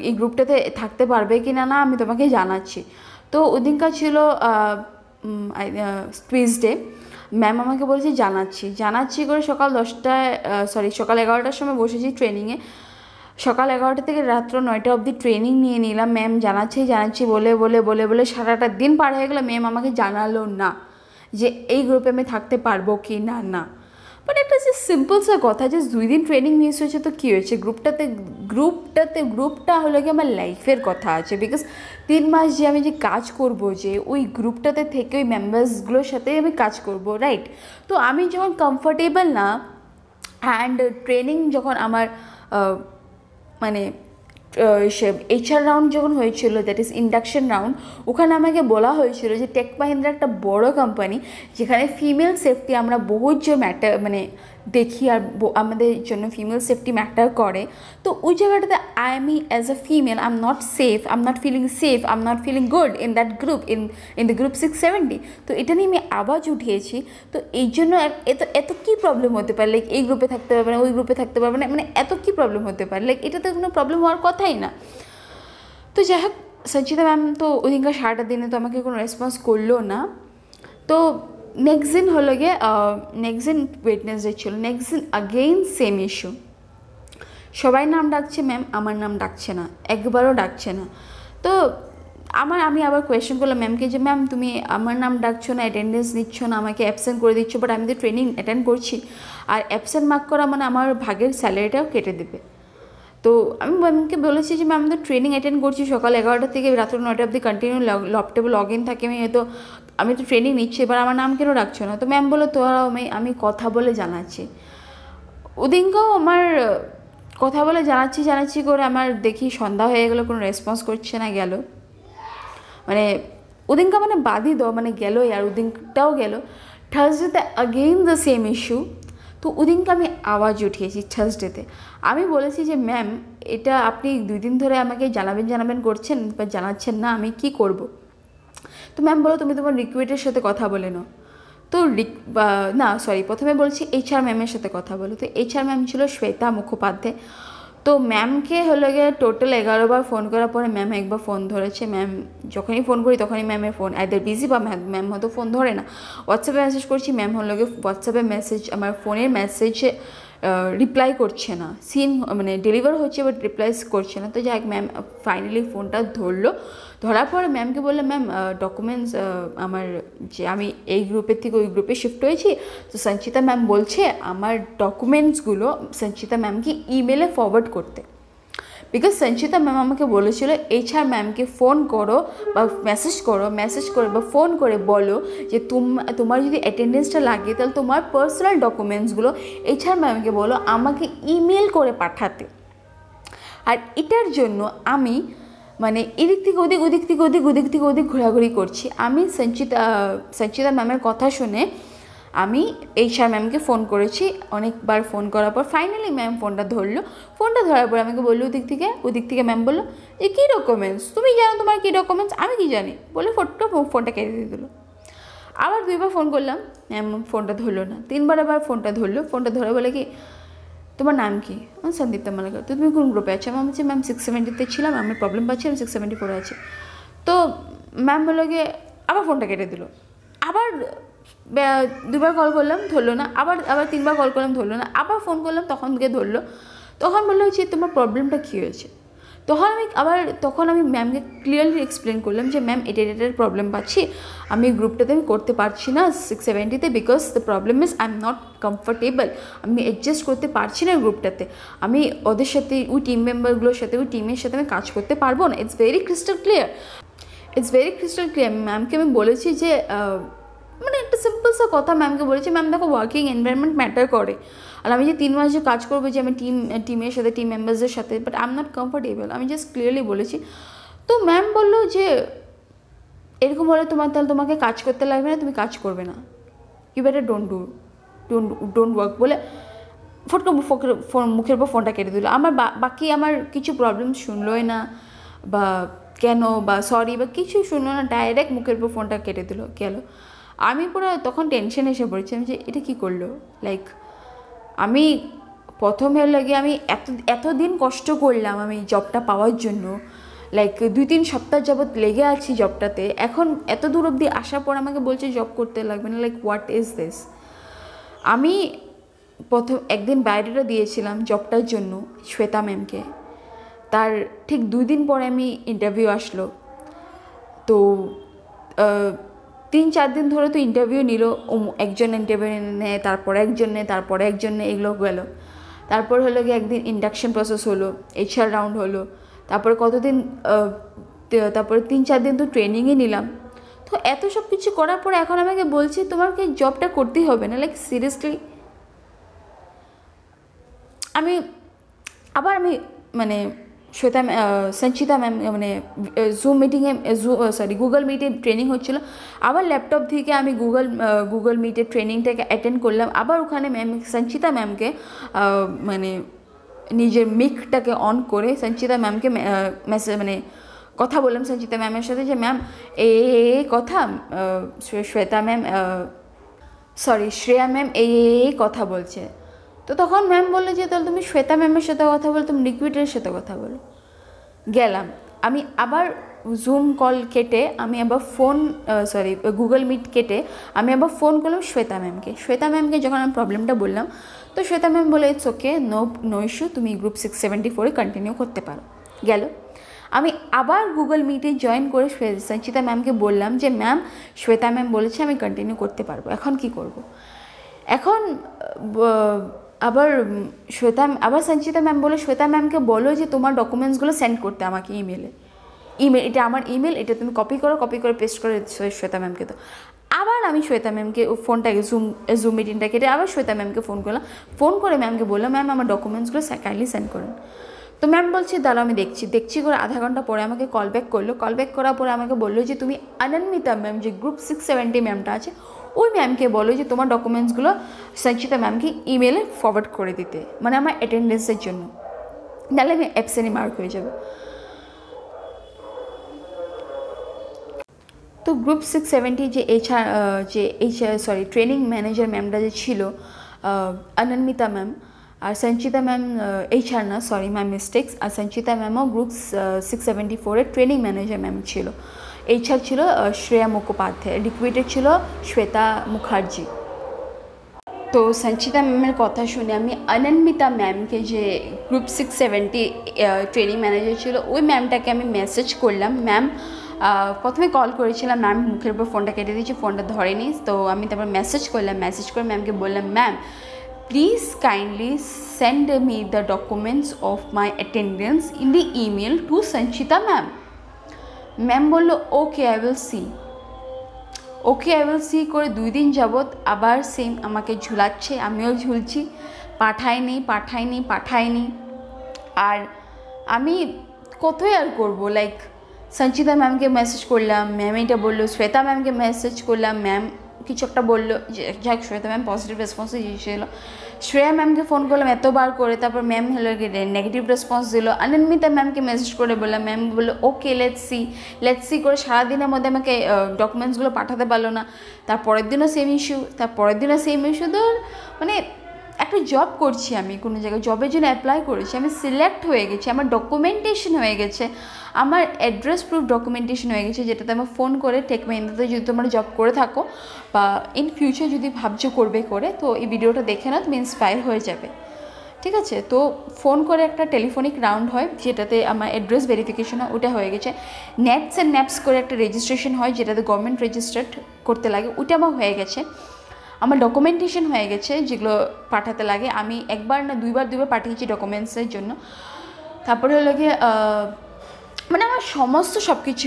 এই গ্রুপটাতে থাকতে পারবে কি না আমি তোমাকে জানাচ্ছি। তো ওদিনকার ছিল টুইসডে। ম্যাম আমাকে বলেছে জানাচ্ছি করে সকাল 10টায় সকাল 11টার সময় বসেছি ট্রেনিংয়ে। সকাল 11টা থেকে রাত্র 9টা অবধি ট্রেনিং নিয়ে নিলাম। ম্যাম জানাচ্ছি বলে বলে বলে বলে সারাটা দিন পার হয়ে গেলো, ম্যাম আমাকে জানালো না যে এই গ্রুপে আমি থাকতে পারবো কি না। বাট একটা যে সিম্পল সা কথা, যে 2 দিন ট্রেনিং মিস হয়েছে তো কী হয়েছে, গ্রুপটা হলো কি আমার লাইফের কথা আছে, বিকজ 3 মাস যে আমি যে কাজ করব, যে ওই গ্রুপটাতে থেকে ওই মেম্বার্সগুলোর সাথে আমি কাজ করব, রাইট। তো আমি যখন কমফর্টেবল না, অ্যান্ড ট্রেনিং যখন আমার মানে সে HR রাউন্ড যখন হয়েছিল, দ্যাট ইজ ইন্ডাকশন রাউন্ড, ওখানে আমাকে বলা হয়েছিল যে টেক মাহিন্দ্রা একটা বড় কোম্পানি, যেখানে ফিমেল সেফটি আমরা বহুত যে ম্যাটার মানে দেখি, আর আমাদের জন্য ফিমেল সেফটি ম্যাটার করে। তো ওই জায়গাটাতে আমি as a female I am not safe, I am not feeling safe, I am not feeling good in that group, in the group 670। তো এটা নিয়ে আমি আওয়াজ উঠিয়েছি। তো এই জন্য এত কী প্রবলেম হতে পারে, লাইক এই গ্রুপে থাকতে পারবে না, ওই গ্রুপে থাকতে পারবে না, মানে এত কী প্রবলেম হতে পারে, লাইক এটা তো কোনো প্রবলেম হওয়ার কথাই না। তো যাই হোক, সঞ্চিতা ম্যাম তো ওই দিনকার সারাটা দিনে তো আমাকে কোনো রেসপন্স করলো না। তো নেক্সট দিন হলো গিয়ে নেক্সট দিন ওয়েডনেসডে ছিল, নেক্সট দিন আগেইন সেম ইস্যু, সবাই নাম ডাকছে ম্যাম, আমার নাম ডাকছে না, একবারও ডাকছে না। তো আমি আবার কোয়েশ্চেন করলাম ম্যামকে যে ম্যাম তুমি আমার নাম ডাকছো না, অ্যাটেন্ডেন্স নিচ্ছ না, আমাকে অ্যাবসেন্ট করে দিচ্ছ, বাট আমি তো ট্রেনিং অ্যাটেন্ড করছি, আর অ্যাবসেন্ট মার্ক করা মানে আমার ভাগের স্যালারিটাও কেটে দেবে। তো আমি ম্যামকে বলেছি যে ম্যাম তো ট্রেনিং অ্যাটেন্ড করছি সকাল 11টা থেকে রাত্র 9টা অবধি কন্টিনিউ ল্যাপটপে লগ ইন থাকে, আমি তো ট্রেনিং নিচ্ছি, এবার আমার নাম কেন রাখছো না। তো ম্যাম বলো তোরা আমি কথা বলে জানাচ্ছি। ওদিনকেও আমার কথা বলে জানাচ্ছি করে আমার দেখি সন্ধ্যা হয়ে গেলো, কোনো রেসপন্স করছে না, গেল মানে ওদিনকা মানে বাদই দাও, মানে গেলোই, আর ওদিনটাও গেল। থার্সডেতে আগেইন দ্য সেম ইস্যু। তো ওদিনকে আমি আওয়াজ উঠিয়েছি থার্সডেতে, আমি বলেছি যে ম্যাম এটা আপনি 2 দিন ধরে আমাকে জানাবেন করছেন, বা জানাচ্ছেন না, আমি কি করব। তো ম্যাম বলো তুমি তোমার রিক্রুইটের সাথে কথা বলে নাও। তো প্রথমে বলছি HR ম্যামের সাথে কথা বলো। তো HR ম্যাম ছিল শ্বেতা মুখোপাধ্যায়। তো ম্যামকে হলো গিয়ে টোটাল 11 বার ফোন করার পরে ম্যাম একবার ফোন ধরেছে। ম্যাম যখনই ফোন করি তখনই ম্যামের ফোন আইদার বিজি, বা ম্যাম হয়তো ফোন ধরে না। হোয়াটসঅ্যাপে মেসেজ করছি, ম্যাম হলো গিয়ে হোয়াটসঅ্যাপে মেসেজ আমার ফোনের মেসেজে রিপ্লাই করছে না, সিন মানে ডেলিভার হচ্ছে বাট রিপ্লাইস করছে না। তো যাই হোক ম্যাম ফাইনালি ফোনটা ধরার পরে ম্যামকে বললাম ম্যাম ডকুমেন্টস আমার, যে আমি এই গ্রুপের থেকে ওই গ্রুপে শিফট হয়েছি, তো সঞ্চিতা ম্যাম বলছে আমার ডকুমেন্টসগুলো সঞ্চিতা ম্যামকে ইমেলে ফরওয়ার্ড করতে, বিকজ সঞ্চিতা ম্যাম আমাকে বলেছিল HR ম্যামকে ফোন করো বা মেসেজ করে বা ফোন করে বলো যে তোমার যদি অ্যাটেন্ডেন্সটা লাগে তাহলে তোমার পার্সোনাল ডকুমেন্টসগুলো HR ম্যামকে বলো আমাকে ইমেল করে পাঠাতে। আর এটার জন্য আমি মানে এদিক থেকে ওদিক ঘোরাঘুরি করছি। আমি সঞ্চিতা ম্যামের কথা শুনে আমি HR ম্যামকে ফোন করেছি, অনেকবার ফোন করার পর ফাইনালি ম্যাম ফোনটা ধরলো। ফোনটা ধরার পর আমাকে বললো ওদিক থেকে ম্যাম বললো যে কী ডকুমেন্টস, তুমি জানো তোমার কী ডকুমেন্টস, আমি কি জানি, বলে ফোনটা কেটে দিয়ে দিল। আবার 2বার ফোন করলাম, ম্যাম ফোনটা ধরলো না। 3বার আবার ফোনটা ধরলো, ফোনটা ধরে বলে কি তোমার নাম কি, আমার সন্দীপ্তা মালাকার, তো তুমি কোন গ্রুপে আছো? আমি বলছি ম্যাম 670-তে ছিলাম, আমি প্রবলেম পাচ্ছি, আমি 674-এ আছি। তো ম্যাম বললো গিয়ে আবার ফোনটা কেটে দিল। আবার 2বার কল করলাম, ধরলো না। আবার 3বার কল করলাম, ধরলো না। আবার ফোন করলাম, তখন গিয়ে ধরলো। তখন বললো যে তোমার প্রবলেমটা কী হয়েছে। তখন আমি ম্যামকে ক্লিয়ারলি এক্সপ্লেন করলাম যে ম্যাম এটার প্রবলেম পাচ্ছি, আমি গ্রুপটাতে আমি করতে পারছি না 670-তে, because the problem is I am not comfortable, আমি অ্যাডজাস্ট করতে পারছি না গ্রুপটাতে, আমি ওদের সাথে ওই টিম মেম্বারগুলোর সাথে ওই টিমের সাথে আমি কাজ করতে পারবো না। ইটস ভেরি ক্রিস্টাল ক্লিয়ার ম্যামকে আমি বলেছি যে মানে একটা সিম্পল সা কথা ম্যামকে বলেছি, ম্যাম দেখো ওয়ার্কিং এনভায়রনমেন্ট ম্যাটার করে, আর আমি যে 3 মাস যে কাজ করবো, যে আমি টিমের সাথে টিম মেম্বার্সদের সাথে, but I am not comfortable, আমি জাস্ট ক্লিয়ারলি বলেছি। তো ম্যাম বললো যে এরকম হলে তোমাকে কাজ করতে লাগবে না, তুমি কাজ করবে না, ইউ বেটার ডোন্ট ওয়ার্ক বলে ফটকা মুখের উপর ফোনটা কেটে দিল। বাকি আমার কিছু প্রবলেম শুনলোই না, বা কেন বা সরি বা কিছু শুনলো না, ডাইরেক্ট মুখের উপর ফোনটা কেটে দিল গেল। আমি পুরো তখন টেনশন এসে পড়েছিলাম যে এটা কী করলো। লাইক আমি প্রথমে লাগে আমি এতদিন কষ্ট করলাম আমি জবটা পাওয়ার জন্য, লাইক 2-3 সপ্তাহ যাবৎ লেগে আছি জবটাতে, এখন এত দূর অবধি আসার পর আমাকে বলছে জব করতে লাগবে না, লাইক হোয়াট ইজ দিস। আমি প্রথম একদিন বাইরেটা দিয়েছিলাম জবটার জন্য শ্বেতা ম্যামকে, তার ঠিক 2 দিন পরে আমি ইন্টারভিউ আসলো। তো 3-4 দিন ধরে তো ইন্টারভিউ নিল, একজন ইন্টারভিউ নেয়, তারপরে একজন এগুলো গেল। তারপর হলো গিয়ে একদিন ইন্ডাকশন প্রসেস হলো, HR রাউন্ড হলো, তারপরে তারপরে 3-4 দিন তো ট্রেনিংই নিলাম। তো এত সব কিছু করার পরে এখন আমাকে বলছে তোমাকে জবটা করতেই হবে না, লাইক সিরিয়াসলি। আমি মানে সঞ্চিতা ম্যাম মানে জুম মিটিংয়ে গুগল মিটে ট্রেনিং হচ্ছিলো, আবার ল্যাপটপ থেকে আমি গুগল মিটের ট্রেনিংটাকে অ্যাটেন্ড করলাম। আবার ওখানে সঞ্চিতা ম্যামকে মানে নিজের মিকটাকে অন করে সঞ্চিতা ম্যামকে মানে কথা বললাম সঞ্চিতা ম্যামের সাথে যে ম্যাম এই কথা শ্রেয়া ম্যাম এই কথা বলছে। তো তখন ম্যাম বললো যে তাহলে তুমি শ্বেতা ম্যামের সাথে কথা বলো, তুমি লিকুইডের সাথে কথা বলো। গেলাম আমি আবার জুম কল কেটে, আমি আবার গুগল মিট কেটে আমি আবার ফোন করলাম শ্বেতা ম্যামকে যখন আমি প্রবলেমটা বললাম, তো শ্বেতা ম্যাম বলে ইটস ওকে, নো ইস্যু, তুমি গ্রুপ 674-এ কন্টিনিউ করতে পারো। গেল আমি আবার গুগল মিটে জয়েন করে সঞ্চিতা ম্যামকে বললাম যে ম্যাম শ্বেতা ম্যাম বলেছে আমি কন্টিনিউ করতে পারবো, এখন কি করব। এখন আবার সঞ্চিতা ম্যাম বলে শ্বেতা ম্যামকে বলো যে তোমার ডকুমেন্টসগুলো সেন্ড করতে আমাকে ইমেল, এটা আমার ইমেল, এটা তুমি কপি করে পেস্ট করে শ্বেতা ম্যামকে। তো আবার আমি শ্বেতা ম্যামকে ফোনটাকে জুম মিটিংটা কেটে আবার শ্বেতা ম্যামকে ফোন করলাম, ফোন করে ম্যামকে বললাম ম্যাম আমার ডকুমেন্টসগুলো কাইন্ডলি সেন্ড করুন। তো ম্যাম বলছি দাঁড়াও আমি দেখছি করে আধা ঘন্টা পরে আমাকে কল ব্যাক করার পরে আমাকে বললো যে তুমি অনন্মিতা ম্যাম যে গ্রুপ 670 ম্যামটা আছে ওই ম্যামকে বলো যে তোমার ডকুমেন্টসগুলো সঞ্চিতা ম্যামকে ইমেলে ফরওয়ার্ড করে দিতে, মানে আমার অ্যাটেন্ডেন্সের জন্য, নাহলে আমি অ্যাবসেন্টে মার্ক হয়ে যাবে। তো গ্রুপ 670 ট্রেনিং ম্যানেজার ম্যামটা যে ছিল অনন্মিতা ম্যাম, আর সঞ্চিতা ম্যাম HR না, সরি মাই মিস্টেক্স, আর সঞ্চিতা ম্যামও গ্রুপ 674-এর ট্রেনিং ম্যানেজার ম্যাম ছিল। HR ছিল শ্রেয়া মুখোপাধ্যায়, লিকুইডের ছিল শ্বেতা মুখার্জি। তো সঞ্চিতা ম্যামের কথা শুনে আমি অনন্মিতা ম্যামকে যে গ্রুপ 670 ট্রেনিং ম্যানেজার ছিল ওই ম্যামটাকে আমি মেসেজ করলাম। ম্যাম প্রথমে কল করেছিলাম, ম্যাম মুখের উপর ফোনটা কেটে দিয়েছি, ফোনটা ধরেনি। তো আমি তারপর মেসেজ করে ম্যামকে বললাম ma'am please kindly send me the documents of my attendance in the email to Sanchita ma'am. Ma'am বললো ওকে আই উইল সি করে 2 দিন যাবৎ আবার সেম আমাকে ঝুলাচ্ছে, আমিও ঝুলছি, পাঠায়নি। আর আমি কতই আর করবো, লাইক সঞ্চিতা ম্যামকে মেসেজ করলাম, ম্যাম এটা বললো, শ্বেতা ম্যামকে মেসেজ করলাম, ম্যাম কিছু একটা বললো, যে যাক শ্রেয়া ম্যাম পজিটিভ রেসপন্স দিয়েছিল। শ্রেয়া ম্যামকে ফোন করলাম এতবার করে, তারপর ম্যাম হলো নেগেটিভ রেসপন্স দিল। অনিন্দিতা ম্যামকে মেসেজ করে বললাম, ম্যাম বললো ওকে লেটস সি করে সারাদিনের মধ্যে আমাকে ডকুমেন্টসগুলো পাঠাতে পারলো না। তারপরের দিনও সেম ইস্যু, তারপরের দিনও সেম ইস্যু। তো মানে একটা জব করছি আমি, কোনো জায়গায় জবের জন্য অ্যাপ্লাই করেছি, আমি সিলেক্ট হয়ে গেছি, আমার ডকুমেন্টেশন হয়ে গেছে, আমার অ্যাড্রেস প্রুফ ডকুমেন্টেশন হয়ে গেছে, যেটাতে আমার ফোন করে টেক মাহিন্দ্রাতে যদি তোমরা জব করে থাকো বা ইন ফিউচার যদি ভাবছো করবে করে, তো এই ভিডিওটা দেখে না তুমি ইন্সপায়ার হয়ে যাবে, ঠিক আছে। তো ফোন করে একটা টেলিফোনিক রাউন্ড হয়, যেটাতে আমার অ্যাড্রেস ভেরিফিকেশন হয়, ওটা হয়ে গেছে। নেটস অ্যান্ড ন্যাপস করে একটা রেজিস্ট্রেশন হয়, যেটাতে গভর্নমেন্ট রেজিস্টার্ড করতে লাগে, ওটা আমার হয়ে গেছে। আমার ডকুমেন্টেশন হয়ে গেছে, যেগুলো পাঠাতে লাগে, আমি একবার না দুইবার পাঠিয়েছি ডকুমেন্টসের জন্য। তারপরে হলো গিয়ে মানে আমার সমস্ত সব কিছু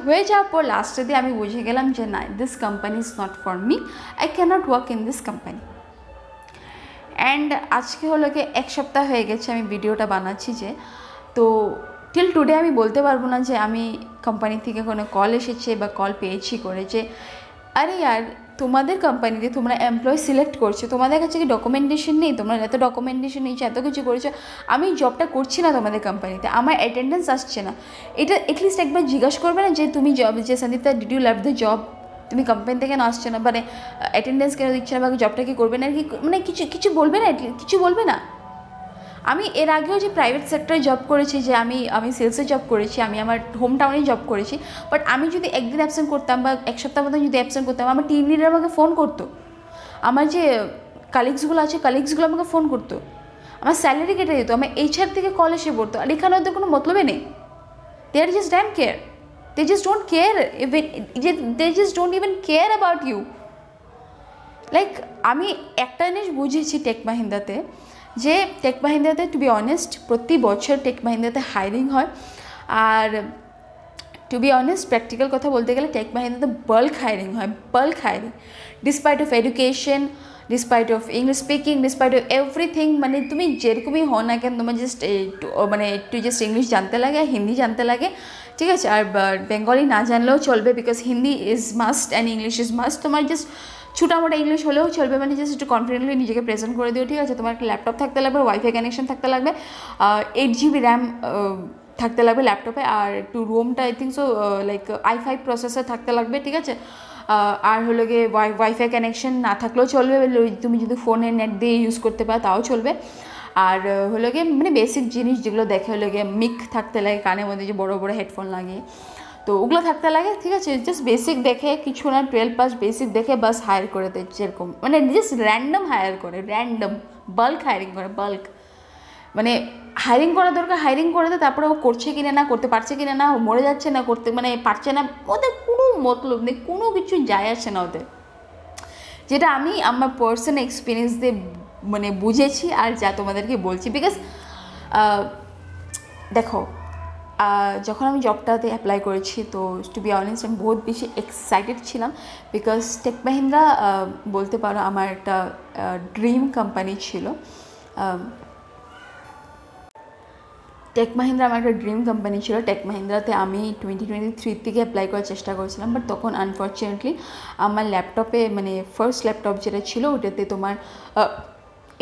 হয়ে যাওয়ার পর লাস্টে দিয়ে আমি বুঝে গেলাম যে না, this company is not for me, I cannot work in this company. And আজকে হলো গিয়ে 1 সপ্তাহ হয়ে গেছে আমি ভিডিওটা বানাচ্ছি, যে তো টিল টুডে আমি বলতে পারবো না যে আমি কোম্পানি থেকে কোনো কল এসেছে বা কল পেয়েছি করে যে আরে ইয়ার তোমাদের কোম্পানিতে তোমরা এমপ্লয় সিলেক্ট করছো, তোমাদের কাছে কি ডকুমেন্টেশন নেই, তোমরা এত ডকুমেন্টেশন নিয়েছো, এত কিছু করেছো, আমি জবটা করছি না তোমাদের কোম্পানিতে, আমার অ্যাটেন্ডেন্স আসছে না, এটা অ্যাটলিস্ট একবার জিজ্ঞাসা করবে না যে তুমি জব, যে সন্দীপদা did you love the job, তুমি কোম্পানি থেকে কেন আসছো না, মানে অ্যাটেন্ডেন্স কেন দিচ্ছে না, বা জবটা কি করবে না, কি মানে কিছু বলবে না, কিছু বলবে না। আমি এর আগেও যে প্রাইভেট সেক্টরে জব করেছি, যে আমি সেলসে জব করেছি, আমি আমার হোম টাউনে জব করেছি, বাট আমি যদি একদিন অ্যাবসেন্ট করতাম বা 1 সপ্তাহ মতো যদি অ্যাবসেন্ট করতাম, আমার টিম লিডার আমাকে ফোন করতো, আমার যে কালিগসগুলো আছে কালিগসগুলো আমাকে ফোন করতো, আমার স্যালারি কেটে দিত, আমার এইচআর থেকে কল এসে পড়তো, আর এখানে ওদের কোনো মতলবই নেই, they are just damn care, they just don't care, they just don't even care about you. Like আমি একটা জিনিস বুঝেছি টেক মাহিন্দ্রাতে, যে টেক মাহিন্দ্রাতে টু বি অনেস্ট প্রতি বছর টেক মাহিন্দ্রাতে হায়ারিং হয়, আর টু বি অনেস্ট প্র্যাকটিক্যাল কথা বলতে গেলে টেক মাহিন্দ্রাতে বাল্ক হায়ারিং হয়, bulk hiring, despite of education, despite of English speaking, despite of everything, মানে তুমি যেরকমই হও না কেন, তোমার জাস্ট মানে একটু জাস্ট ইংলিশ জানতে লাগে, হিন্দি জানতে লাগে, ঠিক আছে, আর বেঙ্গলি না জানলেও চলবে, because Hindi is must and English is must, তোমার জাস্ট ছোটামোটা ইংলিশ হলেও চলবে, মানে জাস্ট একটু কনফিডেন্টলি নিজেকে প্রেজেন্ট করে দিও, ঠিক আছে। তোমার একটা ল্যাপটপ থাকতে লাগবে, ওয়াইফাই কানেকশন থাকতে লাগবে, 8 GB র্যাম থাকতে লাগবে ল্যাপটপে, আর একটু রোমটা I think so like i5 processor থাকতে লাগবে, ঠিক আছে। আর হলো গিয়ে ওয়াইফাই কানেকশন না থাকলেও চলবে, তুমি যদি ফোনে নেট দিয়ে ইউজ করতে পারো তাও চলবে। আর হলো গিয়ে মানে বেসিক জিনিস যেগুলো দেখে, হলো গিয়ে মিক থাকতে লাগে কানের মধ্যে, যে বড় বড় হেডফোন লাগিয়ে, তো ওগুলো থাকতে লাগে, ঠিক আছে। জাস্ট বেসিক দেখে, কিছু না 12 পাস বেসিক দেখে বাস হায়ার করে দেয়, যেরকম মানে জাস্ট র্যান্ডম হায়ার করে, র্যান্ডম বাল্ক হায়ারিং করে, বাল্ক মানে হায়ারিং করা দরকার হায়ারিং করে দেয়, তারপরে ও করছে কিনা না, করতে পারছে কিনা না, মরে যাচ্ছে না, করতে মানে পারছে না, ওদের কোনো মতলব নেই, কোনো কিছু যায় আসে না ওদের, যেটা আমি আমার পার্সোনাল এক্সপিরিয়েন্স দিয়ে মানে বুঝেছি, আর যা তোমাদেরকে বলছি। বিকজ দেখো, যখন আমি জবটাতে অ্যাপ্লাই করেছি, তো টু বি অনেস্ট আমি বহুত বেশি এক্সাইটেড ছিলাম, বিকজ টেক মাহিন্দ্রা বলতে পারো আমার একটা ড্রিম কোম্পানি ছিল। টেক মাহিন্দ্রা আমার একটা ড্রিম কোম্পানি ছিল। টেক মাহিন্দ্রাতে আমি 2023 থেকে অ্যাপ্লাই করার চেষ্টা করেছিলাম, বাট তখন আনফর্চুনেটলি আমার ল্যাপটপে, মানে ফার্স্ট ল্যাপটপ যেটা ছিল ওটাতে তোমার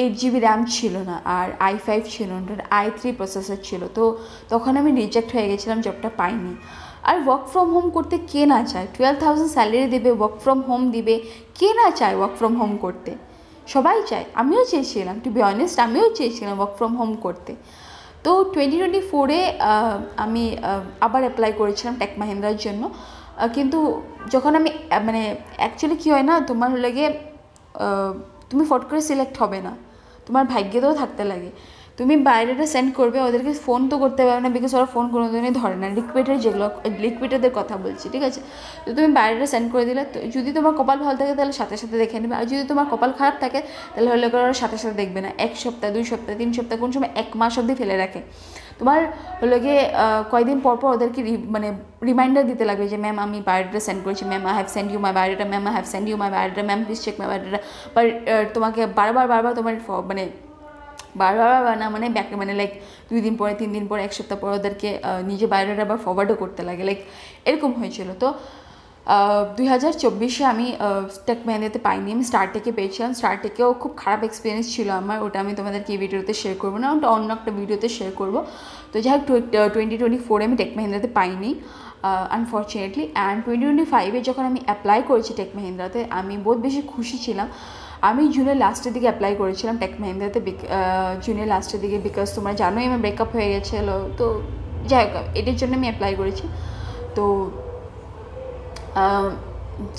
8 GB র্যাম ছিল না, আর i5 ছিল না, i3 প্রসেসর ছিল, তো তখন আমি রিজেক্ট হয়ে গেছিলাম, জবটা পাইনি। আর ওয়ার্ক ফ্রম হোম করতে কে না চায়, 12,000 স্যালারি দেবে, ওয়ার্ক ফ্রম হোম দিবে, কে না চায় ওয়ার্ক ফ্রম হোম করতে, সবাই চায়, আমিও চেয়েছিলাম, টু বি অনেস্ট আমিও চেয়েছিলাম ওয়ার্ক ফ্রম হোম করতে। তো 2024-এ আমি আবার অ্যাপ্লাই করেছিলাম টেক মাহিন্দ্রার জন্য, কিন্তু যখন আমি মানে অ্যাকচুয়ালি কী হয় না, তোমার হলে গিয়ে তুমি ফট করে সিলেক্ট হবে না, তোমার ভাগ্যেতেও থাকতে লাগে, তুমি বাইরেটা সেন্ড করবে, ওদেরকে ফোন তো করতে পারবে না, বিকজ ওরা ফোন কোনো দিনই ধরে না, লিকুইডের যেগুলো লিকুইডের কথা বলছি, ঠিক আছে। তো তুমি বাইরেটা সেন্ড করে দিলে, তো যদি তোমার কপাল ভালো থাকে তাহলে সাথে সাথে দেখে নেবে, আর যদি তোমার কপাল খারাপ থাকে তাহলে হলে ওরা সাথে সাথে দেখবে না, 1 সপ্তাহ 2 সপ্তাহ 3 সপ্তাহ, কোন সময় 1 মাস অবধি ফেলে রাখে। তোমার হলো গিয়ে কয়েকদিন পর পর ওদেরকে মানে রিমাইন্ডার দিতে লাগবে যে ম্যাম আমি বায়োডাটা সেন্ড করেছি, ma'am I have send you my biodata, ma'am I have send you my biodata, ma'am please check my biodata, but তোমাকে বারবার তোমার মানে বারবার না, মানে ব্যাক মানে লাইক 2 দিন পরে 3 দিন পরে 1 সপ্তাহ পর ওদেরকে নিজে বায়োডাটা আবার ফরওয়ার্ডও করতে লাগে, লাইক এরকম হয়েছিল। তো 2024 আমি টেক মহিন্দ্রাতে পাইনি, আমি স্টারটেকে পেয়েছিলাম। স্টারটেকেও খুব খারাপ এক্সপিরিয়েন্স ছিল আমার, ওটা আমি তোমাদেরকে এই ভিডিওতে শেয়ার করবো না, ওটা অন্য একটা ভিডিওতে শেয়ার করবো। তো যাই হোক 2024 আমি টেক মহিন্দ্রাতে পাইনি আনফর্চুনেটলি। অ্যান্ড 2025 যখন আমি অ্যাপ্লাই করেছি টেক মহিন্দ্রাতে, আমি বহুত বেশি খুশি ছিলাম। আমি জুনের লাস্টের দিকে অ্যাপ্লাই করেছিলাম টেক মহিন্দ্রাতে, জুনের লাস্টের দিকে, বিকজ তোমরা জানোই আমার ব্রেকআপ হয়ে গেছিলো। তো যাই হোক এটার জন্য আমি অ্যাপ্লাই করেছি। তো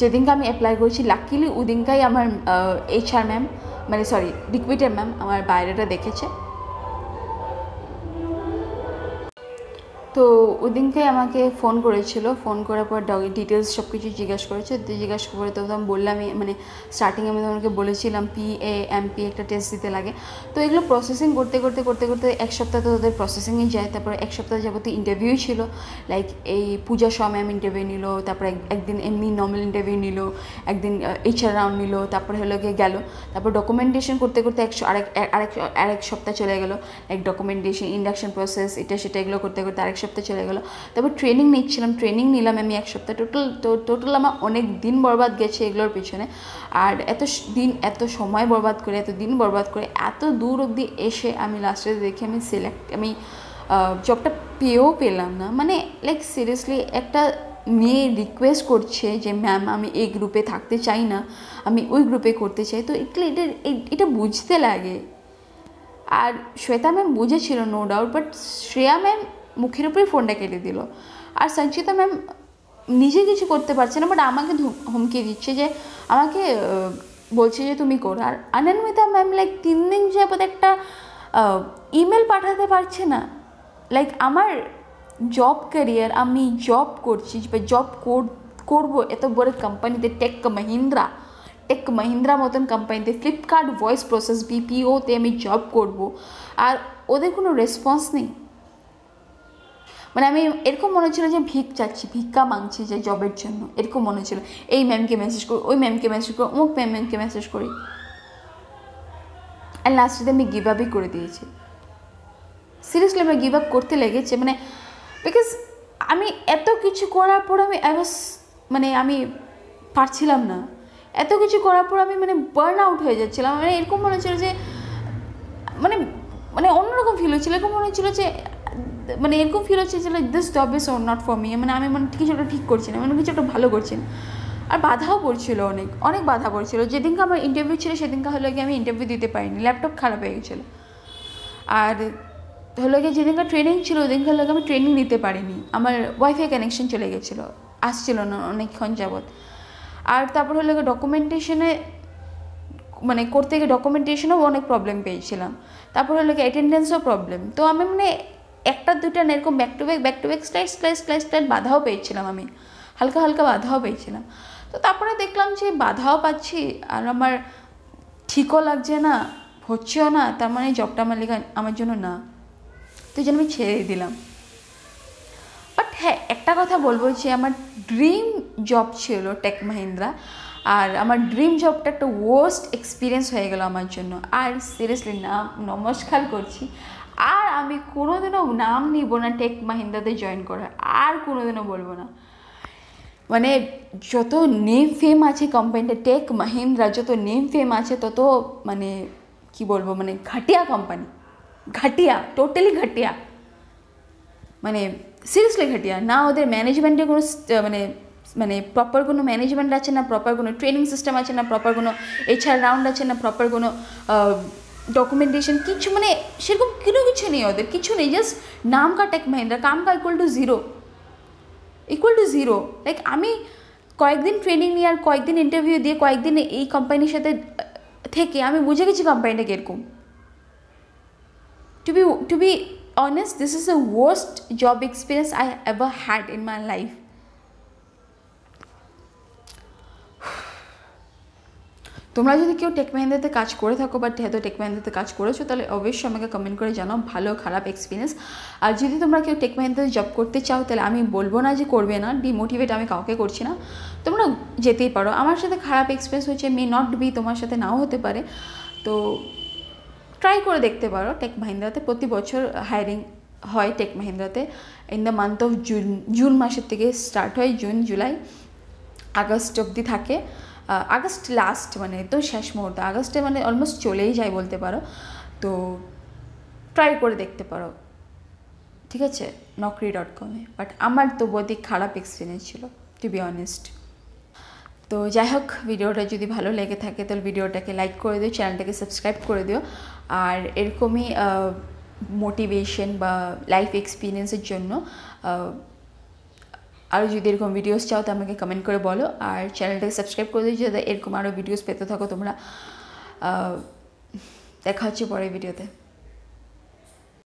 যেদিনকে আমি অ্যাপ্লাই করেছি লাকিলি ওদিনকাই আমার HR ম্যাম, মানে সরি রিক্রুটার ম্যাম আমার বাইরেটা দেখেছে। তো ওদিনকে আমাকে ফোন করেছিল, ফোন করার পর ডিটেলস সব কিছু জিজ্ঞাসা করেছে। জিজ্ঞাসা করে তো আমি বললামই, মানে স্টার্টিংয়ে আমি তোমাকে বলেছিলাম PAMP একটা টেস্ট দিতে লাগে। তো এগুলো প্রসেসিং করতে করতে করতে করতে এক সপ্তাহ তো ওদের প্রসেসিংয়ে যায়। তারপর এক সপ্তাহ যাবতীয় ইন্টারভিউ ছিল, লাইক এই পূজা শ ম্যাম ইন্টারভিউ নিল, তারপরে একদিন এমনি নর্মাল ইন্টারভিউ নিল, একদিন HR রাউন্ড নিল, তারপরে হলো গিয়ে গেল। তারপর ডকুমেন্টেশন করতে করতে আরেক সপ্তাহ চলে গেলো, লাইক ডকুমেন্টেশন, ইন্ডাকশন প্রসেস, এটা সেটা এগুলো করতে করতে আরেক সপ্তাহ চলে গেলো। তারপর ট্রেনিং নিলাম আমি এক সপ্তাহ। টোটাল আমার অনেক দিন বরবাদ গেছে এগুলোর পিছনে। আর এত সময় বরবাদ করে, এত দিন বরবাদ করে, এত দূর অবধি এসে আমি লাস্টে দেখি আমি জবটা পেয়েও পেলাম না। মানে লাইক সিরিয়াসলি একটা মেয়ে রিকোয়েস্ট করছে যে ম্যাম আমি এই গ্রুপে থাকতে চাই না, আমি ওই গ্রুপে করতে চাই। তো এটা বুঝতে লাগে। আর শ্বেতা ম্যাম বুঝেছিল no doubt, but Shreya ma'am মুখের উপরেই ফোনটা কেটে দিল। আর সঞ্চিতা ম্যাম নিজে কিছু করতে পারছে না, বাট আমাকে হুমকি দিচ্ছে, যে আমাকে বলছে যে তুমি করো। আর অনন্বিতা ম্যাম লাইক 3 দিন যাবত একটা ইমেল পাঠাতে পারছে না। লাইক আমার জব ক্যারিয়ার, আমি জব করছি বা জব করবো এত বড় কোম্পানিতে, টেক মহিন্দ্রা মতন কোম্পানিতে, ফ্লিপকার্ট ভয়েস প্রসেস BPOতে আমি জব করব, আর ওদের কোনো রেসপন্স নেই। মানে আমি এরকম মনে হচ্ছিলো যে ভিক্ষা মাংছি যে জবের জন্য, এরকম মনে হচ্ছিলো। এই ম্যামকে মেসেজ করি, ওই ম্যামকে মেসেজ করি, অমুক ম্যামকে মেসেজ করি, আর লাস্টে আমি গিভ আপই করে দিয়েছি। সিরিয়াসলি আমার গিভ আপ করতে লেগেছে, মানে বিকজ আমি এত কিছু করার পর আমি পারছিলাম না। এত কিছু করার পর আমি বার্ন আউট হয়ে যাচ্ছিলাম। মানে এরকম মনে হচ্ছিলো যে মানে অন্যরকম ফিল হচ্ছিলো, এরকম মনে হচ্ছিলো যে এরকম ফিল হচ্ছে যে this job is not for me. আমি কিছু একটা ঠিক করছি না, কিছু একটা ভালো করছি না। আর বাধাও পড়ছিল, অনেক বাধা পড়ছিল। যেদিনকে আমার ইন্টারভিউ ছিল সেদিনকে হলো গিয়ে আমি ইন্টারভিউ দিতে পারিনি, ল্যাপটপ খারাপ হয়ে গেছিলো। আর হলো গিয়ে যেদিনকে ট্রেনিং ছিল ওদিনকে হলো আমি ট্রেনিং নিতে পারিনি, আমার ওয়াইফাই কানেকশন চলে গেছিলো, আসছিল না অনেকক্ষণ যাবৎ। আর তারপর হলো গিয়ে ডকুমেন্টেশনে করতে গিয়ে ডকুমেন্টেশনেও অনেক প্রবলেম পেয়েছিলাম। তারপর হলো গিয়ে অ্যাটেন্ডেন্সও প্রবলেম। তো আমি একটা দুটা এরকম ব্যাক টু ব্যাক স্লাইড বাধাও পেয়েছিলাম, আমি হালকা বাধাও পেয়েছিলাম। তো তারপরে দেখলাম যে বাধাও পাচ্ছি আর আমার ঠিকও লাগছে না, হচ্ছেও না, তার মানে জবটা আমার জন্য না। তো এই জন্য আমি ছেড়ে দিলাম। বাট হ্যাঁ, একটা কথা বলবো যে আমার ড্রিম জব ছিল টেক মহিন্দ্রা, আর আমার ড্রিম জবটা একটা ওয়ার্স্ট এক্সপিরিয়েন্স হয়ে গেল আমার জন্য। আর সিরিয়াসলি নমস্কার করছি, আর আমি কোনোদিনও নাম নিব না টেক মহিন্দ্রাতে জয়েন করার, আর কোনোদিনও বলবো না। যত নেম ফেম আছে কোম্পানিটা টেক মহিন্দ্রা, যত নেম ফেম আছে তত কি বলবো, ঘাটিয়া কোম্পানি, টোটালি ঘাটিয়া, সিরিয়াসলি ঘাটিয়া। না ওদের ম্যানেজমেন্টের কোনো প্রপার কোনো ম্যানেজমেন্ট আছে না, প্রপার কোনো ট্রেনিং সিস্টেম আছে না, প্রপার কোনো HR রাউন্ড আছে না, প্রপার কোনো ডকুমেন্টেশন, কিছু সেরকম কিছু নেই ওদের, কিছু নেই। জাস্ট নাম কা টেক মহিন্দ্রা, কাম কা ইকুয়াল টু জিরো। লাইক আমি কয়েকদিন ট্রেনিং নিয়ে আর কয়েকদিন ইন্টারভিউ দিয়ে কয়েকদিন এই কোম্পানির সাথে থেকে আমি বুঝে গেছি কোম্পানিটা কীরকম। To be honest, this is the worst job experience I ever had in my life. তোমরা যদি কেউ টেক মহিন্দ্রাতে কাজ করে থাকো বা টেক মহিন্দ্রাতে কাজ করেছো, তাহলে অবশ্যই আমাকে কমেন্ট করে জানাও ভালো খারাপ এক্সপিরিয়েন্স। আর যদি তোমরা কেউ টেক মহিন্দ্রাতে জব করতে চাও, তাহলে আমি বলবো না যে করবে না, ডিমোটিভেট আমি কাউকে করছি না, তোমরা যেতেই পারো। আমার সাথে খারাপ এক্সপিরিয়েন্স হয়েছে, মে নট বি, তোমার সাথে নাও হতে পারে। তো ট্রাই করে দেখতে পারো টেক মহিন্দ্রাতে। প্রতি বছর হায়ারিং হয় টেক মহিন্দ্রাতে in the month of June মাসের থেকে স্টার্ট হয়, জুন জুলাই। আগস্ট অবধি থাকে, আগস্ট লাস্ট মানে একদম শেষ মুহূর্তে, আগস্টে মানে অলমোস্ট চলেই যায় বলতে পারো। তো ট্রাই করে দেখতে পারো, ঠিক আছে, naukri.com-এ। বাট আমার তো বহুত খারাপ এক্সপিরিয়েন্স ছিল, টু বি অনেস্ট। তো যাই হোক, ভিডিওটা যদি ভালো লেগে থাকে তাহলে ভিডিওটাকে লাইক করে দিও, চ্যানেলটাকে সাবস্ক্রাইব করে দিও। আর এরকমই মোটিভেশন বা লাইফ এক্সপিরিয়েন্সের জন্য আরও যদি এরকম ভিডিওস চাও তো আমাকে কমেন্ট করে বলো। আর চ্যানেলটাকে সাবস্ক্রাইব করে দিও যাতে এরকম আরও ভিডিওস পেতে থাকো তোমরা। দেখা হচ্ছে পরের ভিডিওতে।